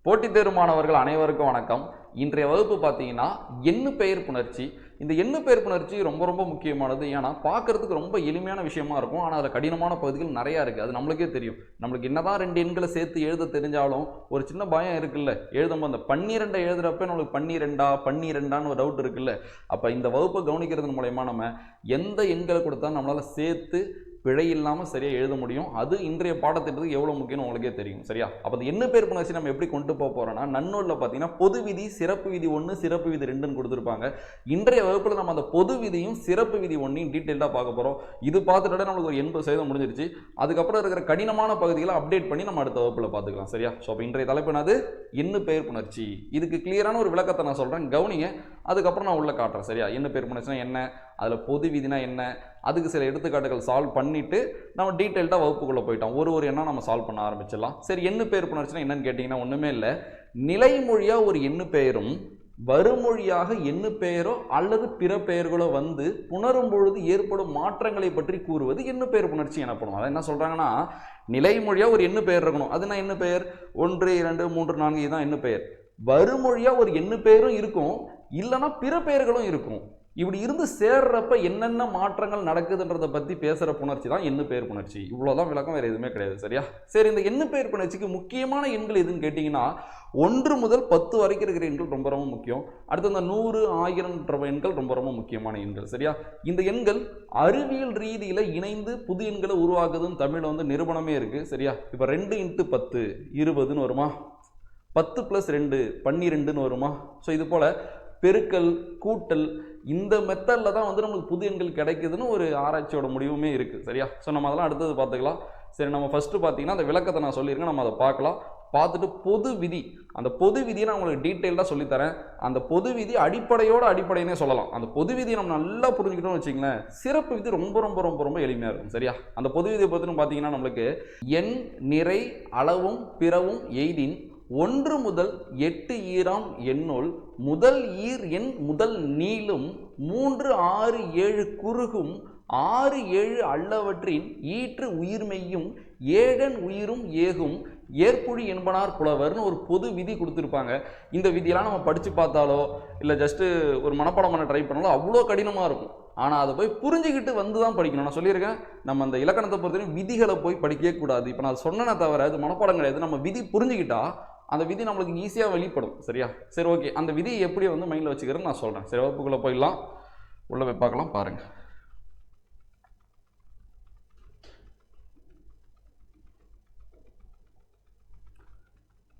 போட்டித் தேர்வு மாணவர்கள் அனைவருக்கும் வணக்கம். இன்றைய வகுப்பு பார்த்தீங்கன்னா எண்ணு பெயர் புணர்ச்சி. இந்த எண்ணு பெயர் புணர்ச்சி ரொம்ப ரொம்ப முக்கியமானது. ஏன்னா பார்க்கறதுக்கு ரொம்ப எளிமையான விஷயமா இருக்கும், ஆனால் அதில் கடினமான பகுதிகள் நிறையா இருக்குது. அது நம்மளுக்கே தெரியும். நம்மளுக்கு என்னதான் 2 எண்களை சேர்த்து எழுத தெரிஞ்சாலும் ஒரு சின்ன பயம் இருக்குல்ல, எழுதும்போது அந்த 12 எழுதுறப்ப நம்மளுக்கு 12 ஒரு டவுட் இருக்குல்ல. அப்போ இந்த வகுப்பை கவனிக்கிறது மூலயமா நம்ம எந்த எண்களை கொடுத்தா நம்மளால் சேர்த்து பிழை இல்லாமல் சரியாக எழுத முடியும். அது இன்றைய பாடத்திட்டத்துக்கு எவ்வளோ முக்கியம்னு உங்களுக்கே தெரியும். சரியா? அப்போ அந்த எண்ணு பெயர் புணர்ச்சி நம்ம எப்படி கொண்டு போக போகிறோம்னா, நன்னூலில் பார்த்தீங்கன்னா பொது விதி, சிறப்பு விதி 1, சிறப்பு விதி 2ன்னு கொடுத்துருப்பாங்க. இன்றைய வகுப்பில் நம்ம அந்த பொது விதியும் சிறப்பு விதி 1ஐயும் டீட்டெயிலாக பார்க்க போகிறோம். இது பார்த்துட்டு நம்மளுக்கு ஒரு 80% முடிஞ்சிருச்சு. அதுக்கப்புறம் இருக்கிற கடினமான பகுதிகளை அப்டேட் பண்ணி நம்ம அடுத்த வகுப்பில் பார்த்துக்கலாம். சரியா? ஸோ அப்போ இன்றைய தலைப்பு என்னது? எண்ணு பெயர் புணர்ச்சி. இதுக்கு கிளியரான ஒரு விளக்கத்தை நான் சொல்கிறேன், கவனிங்க. அதுக்கப்புறம் நான் உள்ள காட்டுறேன். சரியா? எண்ணு பெயர் புணர்ச்சினா என்ன, அதில் பொது விதினா என்ன, அதுக்கு சில எடுத்துக்காட்டுகள் சால்வ் பண்ணிட்டு நம்ம டீட்டெயில்டாக வகுப்புக்குள்ளே போயிட்டோம். ஒரு எண்ணம் நம்ம சால்வ் பண்ண ஆரம்பிச்சிடலாம். சரி, எண்ணு பெயர் புணர்ச்சினா என்னன்னு கேட்டிங்கன்னா ஒன்றுமே இல்லை. நிலைமொழியாக ஒரு எண்ணு பெயரும் வருமொழியாக எண்ணு பெயரோ அல்லது பிற பெயர்களோ வந்து புணரும் பொழுது ஏற்படும் மாற்றங்களை பற்றி கூறுவது எண்ணு பெயர் புணர்ச்சி எனப்படும். அதை என்ன சொல்கிறாங்கன்னா, நிலைமொழியாக ஒரு எண்ணு பெயர் இருக்கணும். அதுனா எண்ணு பெயர் 1, 2, 3, 4 இதுதான் எண்ணு பெயர். வருமொழியாக ஒரு எண்ணு பெயரும் இருக்கும், இல்லைன்னா பிற பெயர்களும் இருக்கும். இப்படி இருந்து சேர்றப்ப என்னென்ன மாற்றங்கள் நடக்குதுன்றதை பற்றி பேசுகிற புணர்ச்சி தான் எண்ணு பெயர் புணர்ச்சி. இவ்வளோதான் விளக்கம், வேறு எதுவுமே கிடையாது. சரியா? சரி, இந்த எண்ணு பெயர் புணர்ச்சிக்கு முக்கியமான எண்கள் எதுன்னு கேட்டிங்கன்னா 1 முதல் 10 வரைக்கும் இருக்கிற எண்கள் ரொம்ப ரொம்ப முக்கியம். அடுத்து அந்த 100, 1000 எண்கள் ரொம்ப ரொம்ப முக்கியமான எண்கள். சரியா? இந்த எண்கள் அறிவியல் ரீதியில் இணைந்து புது எண்களை உருவாக்குதுன்னு தமிழில் வந்து நிரூபணமே இருக்குது. சரியா? இப்போ 2 × 10 20ன்னு வருமா, 10 + 2 12ன்னு வருமா. ஸோ இது போல் பெருக்கல், கூட்டல், இந்த மெத்தடில் தான் வந்து நம்மளுக்கு புது எண்கள் கிடைக்குதுன்னு ஒரு ஆராய்ச்சியோட முடிவுமே இருக்குது. சரியா? ஸோ நம்ம அதெல்லாம் அடுத்தது பார்த்துக்கலாம். சரி, நம்ம ஃபஸ்ட்டு பார்த்தீங்கன்னா அந்த விளக்கத்தை நான் சொல்லியிருக்கேன், நம்ம அதை பார்க்கலாம். பார்த்துட்டு பொது விதி, அந்த பொது விதியை நான் உங்களுக்கு டீட்டெயிலாக சொல்லித்தரேன். அந்த பொது விதி அடிப்படையினே சொல்லலாம். அந்த பொது விதியை நம்ம நல்லா புரிஞ்சுக்கிட்டோம்னு வச்சிங்களேன், சிறப்பு விதி ரொம்ப ரொம்ப ரொம்ப ரொம்ப எளிமையாக இருக்கும். சரியா? அந்த பொது விதியை பற்றினு பார்த்தீங்கன்னா நம்மளுக்கு எண், நிறை, அளவும் பிறவும் எய்தின் 1 முதல் 8 ஈராம் எண்ணுள் முதல் ஈர் எண் முதல் நீளும் 3, 6, 7 குறுகும் 6, 7 அல்லவற்றின் ஈற்று உயிர்மெய்யும் ஏழன் உயிரும் ஏகும் ஏற்புழி என்பனார் புலவர்னு ஒரு பொது விதி கொடுத்துருப்பாங்க. இந்த விதியெல்லாம் நம்ம படித்து பார்த்தாலோ இல்லை ஜஸ்ட்டு ஒரு மனப்பாடம் பண்ண ட்ரை பண்ணாலோ அவ்வளோ கடினமாக இருக்கும். ஆனால் அதை போய் புரிஞ்சுக்கிட்டு வந்து தான் படிக்கணும். நான் சொல்லியிருக்கேன், நம்ம அந்த இலக்கணத்தை பொறுத்தவரைக்கும் விதிகளை போய் படிக்கவே கூடாது. இப்போ நான் சொன்னேனே தவிர அது மனப்பாடம் கிடையாது. நம்ம விதி புரிஞ்சுக்கிட்டா அந்த விதி நம்மளுக்கு ஈஸியாக வெளிப்படும். சரியா? சரி, ஓகே. அந்த விதியை எப்படி வந்து மைண்டில் வச்சுக்கிறேன்னு நான் சொல்கிறேன். சரி, வகுப்புக்குள்ளே போயிடலாம், உள்ளே போய் பார்க்கலாம். பாருங்கள்,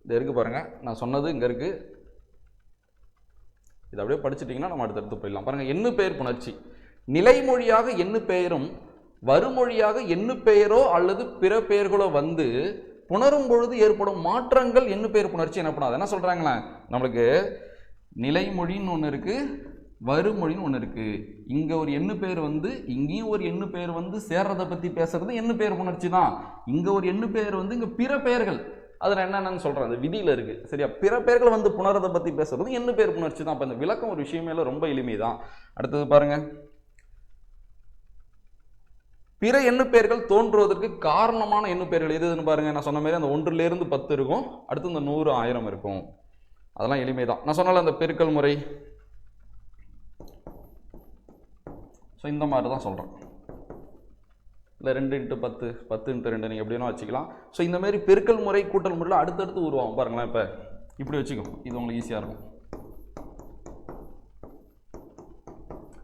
இது இருக்குது பாருங்கள், நான் சொன்னது இங்கே இருக்குது. இதை அப்படியே படிச்சுட்டிங்கன்னா நம்ம அடுத்தடுத்து போயிடலாம். பாருங்கள், எண்ணு பெயர் புணர்ச்சி. நிலைமொழியாக எண்ணு பெயரும் வருமொழியாக எண்ணு பெயரோ அல்லது பிற பெயர்களோ வந்து புணரும் பொழுது ஏற்படும் மாற்றங்கள் எண்ணு பெயர் புணர்ச்சி எனப்படும். என்ன சொல்கிறாங்களே, நம்மளுக்கு நிலைமொழின்னு ஒன்று இருக்குது, வருமொழின்னு ஒன்று இருக்குது. இங்கே ஒரு எண்ணு பெயர் வந்து இங்கேயும் ஒரு எண்ணு பெயர் வந்து சேர்றதை பற்றி பேசுறது எண்ணு பெயர் புணர்ச்சி தான். இங்கே ஒரு எண்ணு பெயர் வந்து இங்கே பிற பெயர்கள், அதில் என்னென்னு சொல்கிறேன், அது விதியில் இருக்குது. சரியா? பிற பெயர்கள் வந்து புணரதை பற்றி பேசுறது எண்ணு பெயர் புணர்ச்சி தான். அப்போ இந்த விளக்கம் ஒரு விஷயமே ரொம்ப எளிமை தான். அடுத்தது பாருங்கள், பிற எண்ணு பெயர்கள் தோன்றுவதற்கு காரணமான எண்ணு பெயர்கள் எதுன்னு பாருங்க. நான் சொன்ன மாதிரி அந்த 1 - 10 இருக்கும், அடுத்து இந்த 100, 1000 இருக்கும். அதெல்லாம் எளிமை தான். நான் சொன்னால அந்த பெருக்கல் முறை, ஸோ இந்த மாதிரி தான் சொல்கிறேன். இல்லை 2 × 10 10 × 2 நீங்கள் எப்படின்னா வச்சுக்கலாம். ஸோ இந்த மாதிரி பெருக்கல் முறை, கூட்டல் முறையில் அடுத்தடுத்து உருவாகும். பாருங்களேன், இப்போ இப்படி வச்சுக்கோ, இது உங்களுக்கு ஈஸியாக இருக்கும்.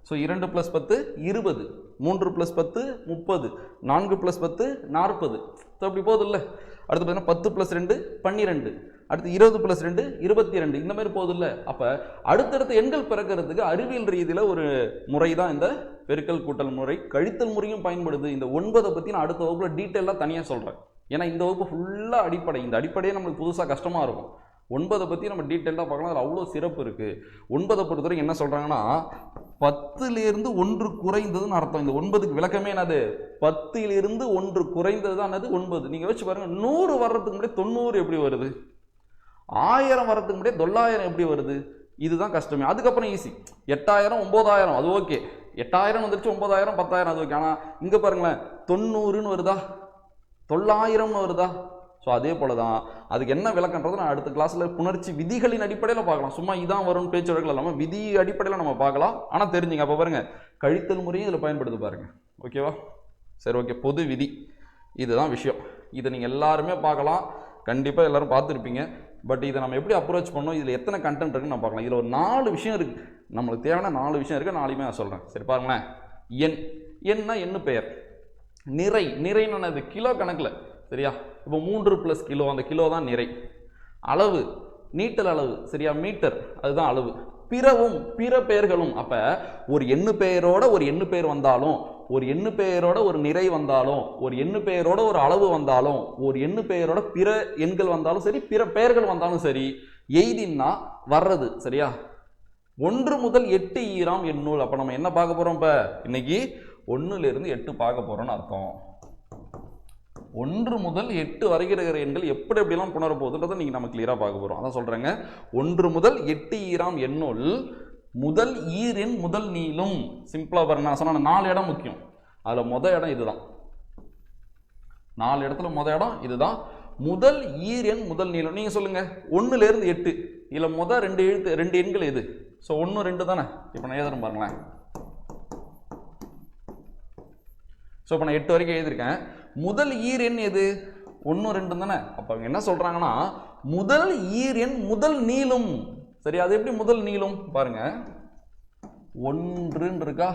ஸோ 2 + 10 20, 3 + 10 30, 4 + 10 40. ஸோ அப்படி போகுது இல்லை. அடுத்து பார்த்தீங்கன்னா 10 + 2 12, அடுத்து 20 + 2 22, இந்த மாதிரி போகுது இல்லை. அப்போ அடுத்தடுத்த எண்கள் பிறக்கிறதுக்கு அறிவியல் ரீதியில் ஒரு முறை தான் இந்த பெருக்கல் கூட்டல் முறை. கழித்தல் முறையும் பயன்படுது. இந்த 9 பற்றி நான் அடுத்த வகுப்பில் டீட்டெயிலாக தனியாக சொல்கிறேன். ஏன்னா இந்த வகுப்பு ஃபுல்லாக அடிப்படை. இந்த அடிப்படையே நம்மளுக்கு புதுசாக கஷ்டமாக இருக்கும். 9 பற்றி நம்ம டீட்டெயிலாக பார்க்கலாம். அதில் அவ்வளோ சிறப்பு இருக்குது. 9 பொறுத்தவரைக்கும் என்ன சொல்கிறாங்கன்னா, 10 1 குறைந்ததுன்னு அர்த்தம். இந்த 9க்கு விளக்கமே என்னது? 10 1 குறைந்தது தான் என்னது? 9. நீங்கள் வச்சு பாருங்கள், 100 வர்றதுக்கு முன்னாடி 90 எப்படி வருது? 1000 வர்றதுக்கு முன்னாடி 900 எப்படி வருது? இதுதான் கஷ்டமே. அதுக்கப்புறம் ஈஸி. 8000 9000 அது ஓகே. 8000 வந்துருச்சு, 9000 10,000 அது ஓகே. ஆனால் இங்கே பாருங்களேன், 90ன்னு வருதா, 900ன்னு வருதா, ஸோ அதே போல தான் அதுக்கு என்ன விளக்கன்றது நான் அடுத்த கிளாஸில் புணர்ச்சி விதிகளின் அடிப்படையில் பார்க்கலாம். சும்மா இதான் வரும் பேச்சு வழக்கில் இல்லாமல் விதி அடிப்படையில் நம்ம பார்க்கலாம். ஆனால் தெரிஞ்சுங்க. அப்போ பாருங்கள் கழித்தல் முறையும் இதில் பயன்படுத்தி பாருங்கள். ஓகேவா? சரி, ஓகே. பொது விதி இதுதான் விஷயம். இதை நீங்கள் எல்லாருமே பார்க்கலாம், கண்டிப்பாக எல்லோரும் பார்த்துருப்பீங்க. பட் இதை நம்ம எப்படி அப்ரோச் பண்ணோம், இதில் எத்தனை கண்டென்ட் இருக்குன்னு நான் பார்க்கலாம். இதில் ஒரு 4 விஷயம் இருக்குது, நம்மளுக்கு தேவையான 4 விஷயம் இருக்குது. 4மே நான் சொல்கிறேன். சரி பாருங்களேன். எண்ணா எண்ணு பெயர். நிறைன்னு அது கிலோ கணக்கில். சரியா? இப்போ 3 + கிலோ, அந்த கிலோ தான் நிறை. அளவு நீட்டல் அளவு. சரியா? மீட்டர் அதுதான் அளவு. பிற பெயர்களும். அப்போ ஒரு எண்ணு பெயரோட ஒரு எண்ணு பெயர் வந்தாலும், ஒரு எண்ணு பெயரோட ஒரு நிறை வந்தாலும், ஒரு எண்ணு பெயரோட ஒரு அளவு வந்தாலும், ஒரு எண்ணு பெயரோட பிற எண்கள் வந்தாலும் சரி, பிற பெயர்கள் வந்தாலும் சரி, எய்தின்னா வர்றது. சரியா? 1 முதல் 8 ஈராம் எண்ணூல். அப்போ நம்ம என்ன பார்க்க போகிறோம்? இப்போ இன்னைக்கு 1லிருந்து 8 பார்க்க போகிறோம்னு அர்த்தம். 1 முதல் 8 வரைகிற எண்கள் எப்படி எப்படிலாம் புணர போகுதுன்றதை நீங்கள் நம்ம கிளியராக பார்க்க போகிறோம். அதான் சொல்கிறேங்க. 1 முதல் 8 ஈராம் எண்ணுள் முதல் ஈரெண் முதல் நீளும். சிம்பிளாக பாருங்க, நான் சொன்ன 4 இடம் முக்கியம். அதில் மொதல் இடம் இதுதான். 4 இடத்துல மொதல் இடம் இதுதான். முதல் ஈரெண் முதல் நீளம். நீங்கள் சொல்லுங்கள் 1லிருந்து 8 இதில் மொதல் 2 எண்கள் எது? ஸோ 1 2 தானே. இப்போ நான் எழுதுறேன் பாருங்களேன். ஸோ இப்போ நான் 8 வரைக்கும் எழுதியிருக்கேன். முதல் ஈரெண் எது? 1 2 தானே. அப்போ அவங்க என்ன சொல்கிறாங்கன்னா முதல் ஈரெண் முதல் நீளும். சரி, அது எப்படி முதல் நீளும் பாருங்க. 1 இருக்கா,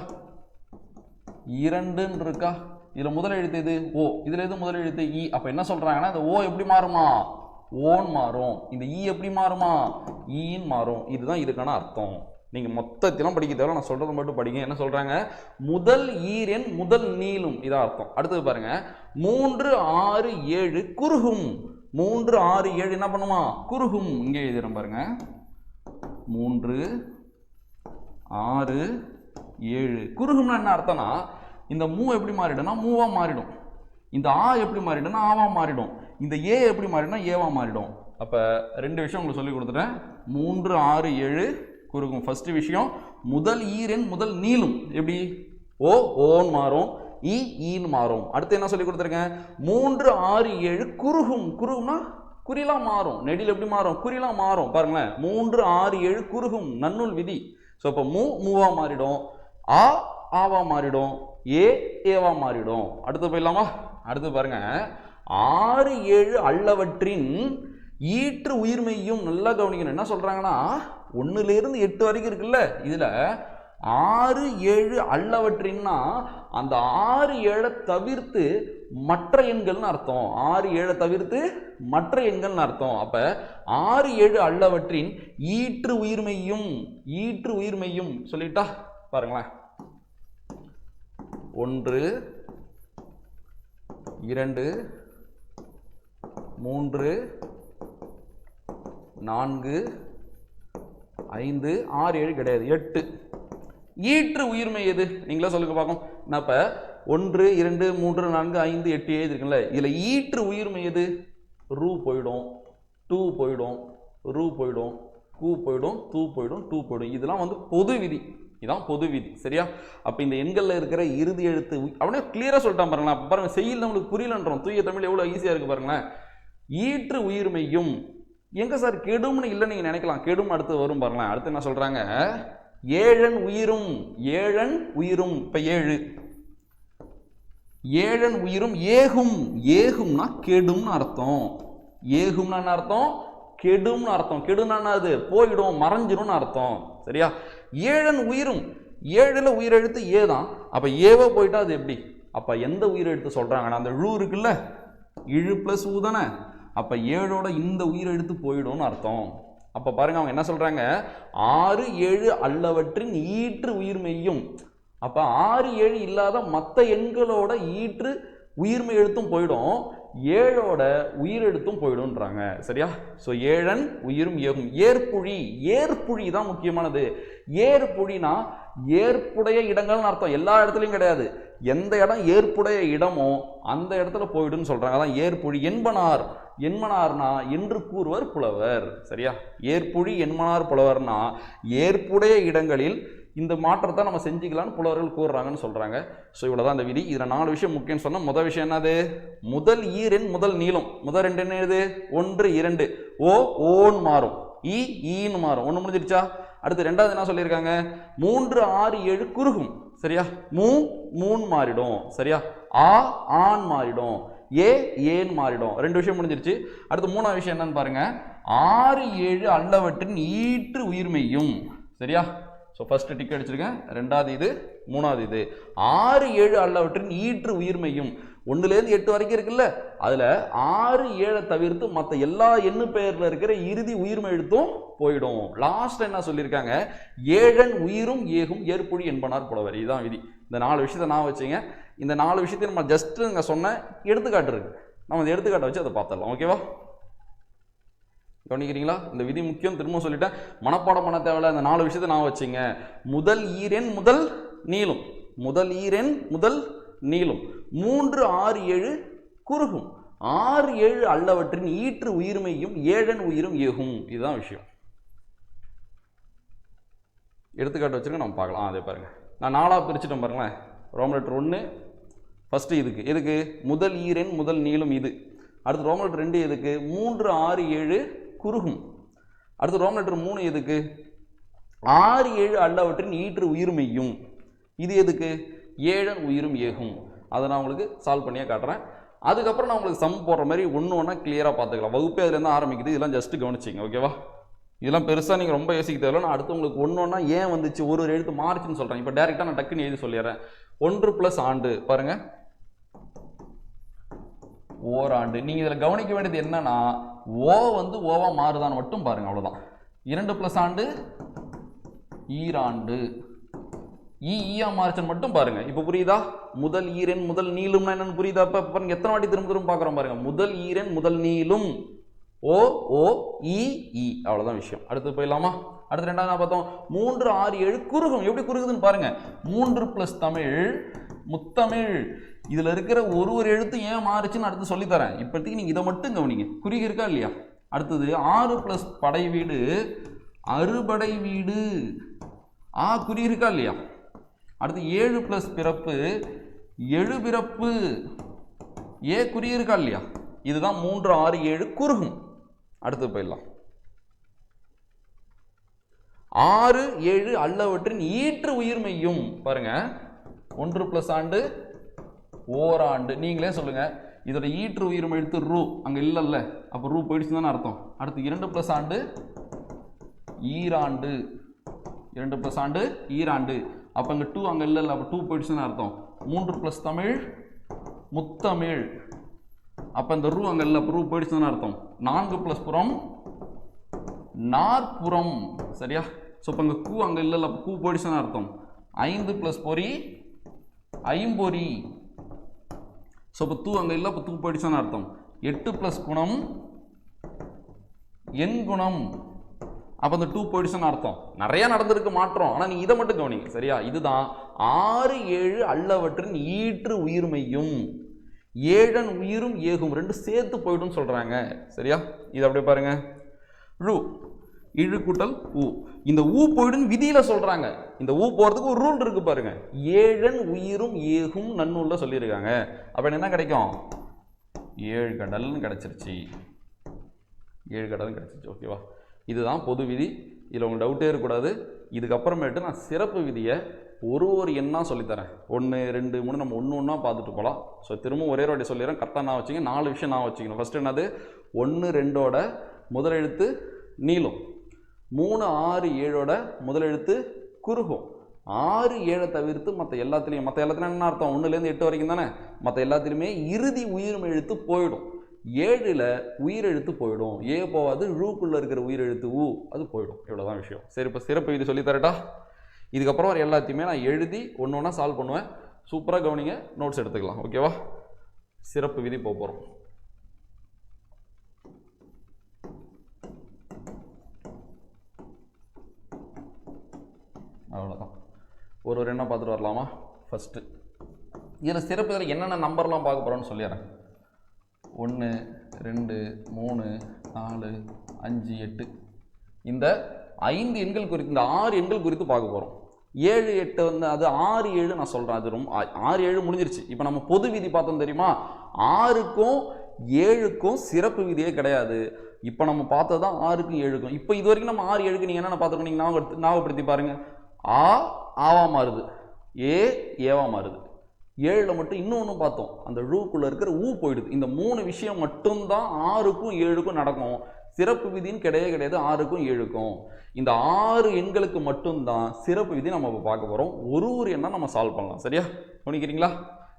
2 இருக்கா, இதில் முதல் எழுத்து எது? ஓ. இதில் எது முதல் எழுத்து? இ. அப்போ என்ன சொல்கிறாங்கன்னா இந்த ஓ எப்படி மாறுமா? ஓன் மாறும். இந்த இ எப்படி மாறுமா? ஈன்னு மாறும். இதுதான் இதுக்கான அர்த்தம். நீங்கள் மொத்தத்திலாம் படிக்க தேவை, நான் சொல்கிறத மட்டும் படிங்க. என்ன சொல்கிறாங்க? முதல் ஈரெண் முதல் நீளும். இதான் அர்த்தம். அடுத்தது பாருங்க. 3 6 7 குறுகும். 3 6 7 என்ன பண்ணுமா? குறுகும். இங்கே எழுதுறேன் பாருங்க. 3 6 7 குறுகும்னா என்ன அர்த்தம்னா இந்த மூ எப்படி மாறிடும்னா மூவா மாறிடும். இந்த ஆ எப்படி மாறிடும்னா ஆவா மாறிடும். இந்த ஏ எப்படி மாறிடும்னா ஏவா மாறிடும். அப்போ 2 விஷயம் உங்களுக்கு சொல்லி கொடுத்துட்டேன். 3 6 7 குறுகும். ஃபர்ஸ்ட் விஷயம் முதல் ஈரெண் முதல் நீளும். எப்படி? ஓ ஓன்னு மாறும், இ ஈன்னு மாறும். அடுத்து என்ன சொல்லி கொடுத்துருக்கேன்? 3 6 7 குறுகும். குறுகும்னா குறிலாம் மாறும். நெடில் எப்படி மாறும்? குறிலாம் மாறும். பாருங்களேன். 3 6 7 குறுகும். நன்னூல் விதி. ஸோ இப்போ மூவா மாறிடும், ஆ ஆவா மாறிடும், ஏ ஏவா மாறிடும். அடுத்து போயிடலாமா? அடுத்து பாருங்க. 6 7 அல்லவற்றின் ஈற்று உயிர்மெய்யும். நல்லா கவனிக்கணும். என்ன சொல்றாங்கன்னா 1லிருந்து 8 வரைக்கும் இருக்குல்ல, இதுல 6 7 அல்லவற்றின்னா அந்த 6 7 தவிர்த்து மற்ற எண்கள்னு அர்த்தம். 6 7 தவிர்த்து மற்ற எண்கள்னு அர்த்தம். அப்ப 6 7 அல்லவற்றின் ஈற்று உயிர்மெய்யும். ஈற்று உயிர்மெய்யும் சொல்லிட்டா பாருங்களேன். 1 2 3 4 5 6 7 கிடையாது, 8. ஈற்று உயிர்மை எது? நீங்களே சொல்லுங்க பார்க்கும். நான் இப்போ 1 2 3 4 5 8 எழுதிருக்குல்ல, இதில் ஈற்று உயிர்மை எது? ரூ போயிடும், டூ போயிடும், ரூ போயிடும், கூ போயிடும், தூ போயிடும், டூ போயிடும். இதெல்லாம் வந்து பொது விதி. இதான் பொது விதி. சரியா? அப்போ இந்த எண்களில் இருக்கிற இறுதி எழுத்து அவனே கிளியராக சொல்லிட்டான் பாருங்களேன். அப்போ பாருங்க, செய்யல் நம்மளுக்கு புரியலன்றோம். தூய தமிழ் எவ்வளோ ஈஸியாக இருக்குது பாருங்களேன். ஈற்று உயிர்மையும் எங்கே சார் கெடும்னு இல்லை நீங்கள் நினைக்கலாம். கெடும் அடுத்து வரும் பாருங்களேன். அடுத்து என்ன சொல்கிறாங்க? ஏழன் உயிரும். ஏழன் உயிரும். இப்போ 7 ஏழன் உயிரும் ஏகும். ஏகும்னா கெடும்னு அர்த்தம். ஏகும்னா என்ன அர்த்தம்? கெடும்னு அர்த்தம். கெடுனா அது போயிடும், மறைஞ்சிடும்னு அர்த்தம். சரியா? ஏழன் உயிரும். 7ல் உயிரெழுத்து ஏ தான். அப்போ ஏவோ போயிட்டா அது எப்படி? அப்போ எந்த உயிரெழுத்து சொல்கிறாங்கன்னா அந்த ழு இருக்குல்ல, இழு ப்ளஸ் ஊ தானே. அப்போ 7ஓட இந்த உயிரெழுத்து போயிடும்னு அர்த்தம். அப்போ பாருங்க, அவங்க என்ன சொல்கிறாங்க? 6 7 அல்லவற்றின் ஈற்று உயிர்மெய்யும். அப்போ 6 7 இல்லாத மற்ற எண்களோட ஈற்று உயிர்மை எழுத்தும் போயிடும், 7ஓட உயிரெழுத்தும் போயிடும்ன்றாங்க. சரியா? ஸோ ஏழன் உயிரும் ஏகும். ஏற்புழி. ஏற்புழி தான் முக்கியமானது. ஏற்புழினா ஏற்புடைய இடங்கள்னு அர்த்தம். எல்லா இடத்துலையும் கிடையாது. எந்த இடம் ஏற்புடைய இடமோ அந்த இடத்துல போயிடுன்னு சொல்றாங்க. அதான் ஏற்புழி. எண்மனார். எண்மனார்னா என்று கூறுவர் புலவர். சரியா? ஏற்புழி எண்மனார் புலவர்னா ஏற்புடைய இடங்களில் இந்த மாற்றத்தை நம்ம செஞ்சுக்கலாம்னு புலவர்கள் கூறுறாங்கன்னு சொல்கிறாங்க. ஸோ இவ்வளோ தான் இந்த விதி. இதில் 4 விஷயம் முக்கியம்னு சொன்னால் முதல் விஷயம் என்னது, முதல் ஈரெண் முதல் நீளம். முதல் 2 என்ன எது, 1 2, ஓன்னு மாறும், ஈன்னு மாறும், 1 முடிஞ்சிருச்சா. அடுத்து 2வது என்ன சொல்லியிருக்காங்க, 3 6 7 குறுகும். சரியா, மூணு மாறிடும். சரியா, ஆன் மாறிடும், ஏன்னு மாறிடும். 2 விஷயம் முடிஞ்சிருச்சு. அடுத்து 3வது விஷயம் என்னன்னு பாருங்க, 6 7 அல்லவற்றின் ஈற்று உயிர்மெய்யும். சரியா, ஸோ ஃபர்ஸ்ட் டிக் அடிச்சிருக்கேன், 2வது இது, 3வது இது. 6 7 அல்லவற்றின் ஈற்று உயிர்மெய்யும் 1லேருந்து 8 வரைக்கும் இருக்குல்ல, அதில் 6 7 தவிர்த்து மற்ற எல்லா எண்ணு பெயரில் இருக்கிற இறுதி உயிர்மை எழுத்தும் போயிடும். லாஸ்ட் என்ன சொல்லியிருக்காங்க, ஏழன் உயிரும் ஏகும் ஏற்புழி என்பனார் புலவர். இதுதான் விதி. இந்த 4 விஷயத்தை நான் வச்சுங்க. இந்த 4 விஷயத்தையும் நம்ம ஜஸ்ட் இங்கே சொன்ன எடுத்துக்காட்டு இருக்கு, நம்ம இந்த எடுத்துக்காட்டை வச்சு அதை பார்த்துடலாம். ஓகேவா, கவனிக்கிறீங்களா? இந்த விதி முக்கியம், திரும்ப சொல்லிட்டேன், மனப்பாடம் பண்ண தேவையில்ல. இந்த 4 விஷயத்தை நான் வச்சுங்க. முதல் ஈரெண் முதல் நீளும், முதல் ஈரெண் முதல் நீளும், 3 6 7 குறுகும், 6 7 அல்லவற்றின் ஈற்று உயிர்மையும் ஏழன் உயிரும் ஏகும். இதுதான் விஷயம். எடுத்துக்காட்டு வச்சுருங்க, நம்ம பார்க்கலாம். அதே பாருங்க, நான் 4ஆக பிரிச்சுட்டேன் பாருங்களேன். ரோமன் லெட்டர் 1 ஃபஸ்ட்டு எதுக்கு முதல் ஈரெண் முதல் நீளும் இது. அடுத்து ரோமன் லெட்டர் 2 எதுக்கு 3 6 7 குறுகும். அடுத்து ரோமன் லெட்டர் 3 எதுக்கு 6 7 அல்லவற்றின் ஈற்று உயிர்மெய்யும். இது எதுக்கு ஏழன் உயிரும் ஏகும். அதை நான் உங்களுக்கு சால்வ் பண்ணியே காட்டுறேன். அதுக்கப்புறம் நான் உங்களுக்கு சம் போடுற மாதிரி ஒன்று ஒன்றா கிளியராக பார்த்துக்கலாம். வகுப்பே அதுலேருந்து ஆரம்பிக்குது. இதெல்லாம் ஜஸ்ட் கவனிச்சிங்க. ஓகேவா, இதெல்லாம் பெருசாக நீங்கள் ரொம்ப யோசிக்க தேவையில்ல. நான் அடுத்து உங்களுக்கு ஒன்று ஒன்றா ஏன் வந்துச்சு, ஒரு எழுத்து மாறிச்சுன்னு சொல்கிறேன். இப்போ டேரெக்டாக நான் டக்குன்னு எழுதி சொல்லிடுறேன். 1 + ஆண்டு பாருங்கள், ஓராண்டு. நீங்கள் இதில் கவனிக்க வேண்டியது என்னன்னா, வந்து ஓவா மாறுதான்னு மட்டும் பாருங்கள், அவ்வளோதான். 2 + ஆண்டு ஈராண்டு, ஈயா மார்ச்சன் மட்டும் பாருங்க. இப்போ புரியுதா, முதல் ஈரெண் முதல் நீளும் என்னன்னு புரியுதா? அப்ப பாருங்க, எத்தனை வாட்டி திரும்ப பார்க்குறோம் பாருங்க. முதல் ஈரெண் முதல் நீளும், ஓ இ, அவ்வளோதான் விஷயம். அடுத்து போயிடலாமா? அடுத்து 2வது பார்த்தோம், 3 6 7 குறுகும். எப்படி குறுகுதுன்னு பாருங்க. 3 + தமிழ் முத்தமிழ். இதுல இருக்கிற ஒரு எழுத்து ஏன் மாறுச்சுன்னு அடுத்து சொல்லித்தரேன். இப்போதைக்கு நீங்க இதை மட்டும் கவனிங்க. குறுகி இருக்கா இல்லையா? அடுத்தது 6 + படை வீடு அறுபடை வீடு. குறுகி இருக்கா இல்லையா? அடுத்து 7 + பிறப்பு எழுபிறப்பு. குறி இருக்கா இல்லையா? இதுதான் 3 6 7 குறுகும். அடுத்து போயிடலாம். 6 7 அல்லவற்றின் ஈற்று உயிர்மெய்யும் பாருங்க. 1 + ஆண்டு ஓராண்டு. நீங்களே சொல்லுங்க, இதோட ஈற்று உயிர்மெய் எழுத்து ரூ அங்க இல்லைல்ல, அப்போ ரூ போயிடுச்சு தானே அர்த்தம். அடுத்து 2 + ஆண்டு ஈராண்டு, 2 + ஆண்டு ஈராண்டு, அப்போ அங்கே 2 அங்கே இல்லை, அப்போ 2 போயிடுச்சுன்னு அர்த்தம். 3 + தமிழ் முத்தமிழ், அப்போ இந்த ரூ அங்கே இல்லை, அப்போ ரூ போயிடுச்சுன்னு அர்த்தம். 4 + புறம் நாற்புறம். சரியா, ஸோ இப்போ இங்கே கூ அங்கே இல்லை, அப்போ கூ போயிடுச்சுன்னு அர்த்தம். 5 + பொறி ஐம்பொறி, ஸோ இப்போ தூ அங்கே இல்லை, அப்போ தூ போயிடுச்சுன்னு அர்த்தம். 8 + குணம் என் குணம், அப்போ அந்த 2 போயிடுச்சுன்னு அர்த்தம். நிறைய நடந்திருக்கு மாற்றம், ஆனால் நீ இதை மட்டும் கவனிங்க. சரியா, இதுதான் 6 7 அல்லவற்றின் ஈற்று உயிர்மெய்யும் ஏழன் உயிரும் ஏகும். 2 சேர்த்து போயிடும் சொல்றாங்க. சரியா, இது அப்படியே பாருங்க. ரூ இழு கூட்டல் ஊ, இந்த ஊ போயிடும் விதியில சொல்றாங்க. இந்த ஊ போறதுக்கு ஒரு ரூல் இருக்கு பாருங்க. ஏழன் உயிரும் ஏகும் நன்னூல்ல சொல்லியிருக்காங்க. அப்ப என்ன கிடைக்கும், 7 கடல்னு கிடைச்சிருச்சு. 7 கடல் கிடைச்சிருச்சு. ஓகேவா, இதுதான் பொது விதி. இதில் உங்களுக்கு டவுட்டே இருக்கக்கூடாது. இதுக்கப்புறமேட்டு நான் சிறப்பு விதியை ஒரு எண்ணா சொல்லித்தரேன். 1 2 3 நம்ம ஒன்றா பார்த்துட்டு போகலாம். ஸோ திரும்ப ஒரே வாட்டி சொல்லிடுறேன், கரெக்டாக நான் வச்சுங்க. 4 விஷயம் நான் வச்சுக்கணும். ஃபஸ்ட்டு என்னது, 1 2ஓட முதல் எழுத்து நீளும், 3 6 7ஓட முதல் எழுத்து குறுகும், 6 7 தவிர்த்து மற்ற எல்லாத்துலேயும் என்ன அர்த்தம், 1லேருந்து 8 வரைக்கும் தானே, மற்ற எல்லாத்துலேயுமே இறுதி உயிர்மை எழுத்து போயிடும். 7ல் உயிரெழுத்து போயிடும். ஏ போகாது, ரூக்குள்ளே இருக்கிற உயிரெழுத்து ஊ அது போயிடும். இவ்வளோதான் விஷயம். சரி, இப்போ சிறப்பு விதி சொல்லித்தரட்டா? இதுக்கப்புறம் வர எல்லாத்தையுமே நான் எழுதி ஒன்று ஒன்றா சால்வ் பண்ணுவேன். சூப்பராக கவனிங்க, நோட்ஸ் எடுத்துக்கலாம். ஓகேவா, சிறப்பு விதி போகிறோம். அவ்வளோதான். ஒரு எண்ணம் பார்த்துட்டு வரலாமா? ஃபஸ்ட்டு இதில் சிறப்பு இதில் என்னென்ன நம்பர்லாம் பார்க்க போகிறோன்னு சொல்லிடுறேன். 1 2 3 4 5 8 இந்த 5 எண்கள் குறித்து, இந்த 6 எண்கள் குறித்து பார்க்க போகிறோம். 7 8 வந்து அது 6 7 நான் சொல்கிறேன். அது ரொம்ப 6 7 முடிஞ்சிருச்சு. இப்போ நம்ம பொது விதி பார்த்தோம் தெரியுமா, 6க்கும் 7க்கும் சிறப்பு விதியே கிடையாது. இப்போ நம்ம பார்த்தது தான் 6க்கும் 7க்கும். இப்போ இது வரைக்கும் நம்ம 6 7க்கு நீங்கள் என்னென்ன பார்த்துருக்கோம், நீங்கள் ஞாபகப்படுத்தி பாருங்கள். ஆவா மாறுது, ஏவா மாறுது. 7ல் மட்டும் இன்னொன்று பார்த்தோம், அந்த ழூக்குள்ளே இருக்கிற ஊ போயிடுது. இந்த 3 விஷயம் மட்டும்தான் 6க்கும் 7க்கும் நடக்கும். சிறப்பு விதின்னு கிடையாது 6க்கும் 7க்கும். இந்த 6 எண்களுக்கு மட்டும்தான் சிறப்பு விதி நம்ம இப்போ பார்க்க போகிறோம். ஒரு எண்ணம் நம்ம சால்வ் பண்ணலாம். சரியா, கவனிக்கிறீங்களா?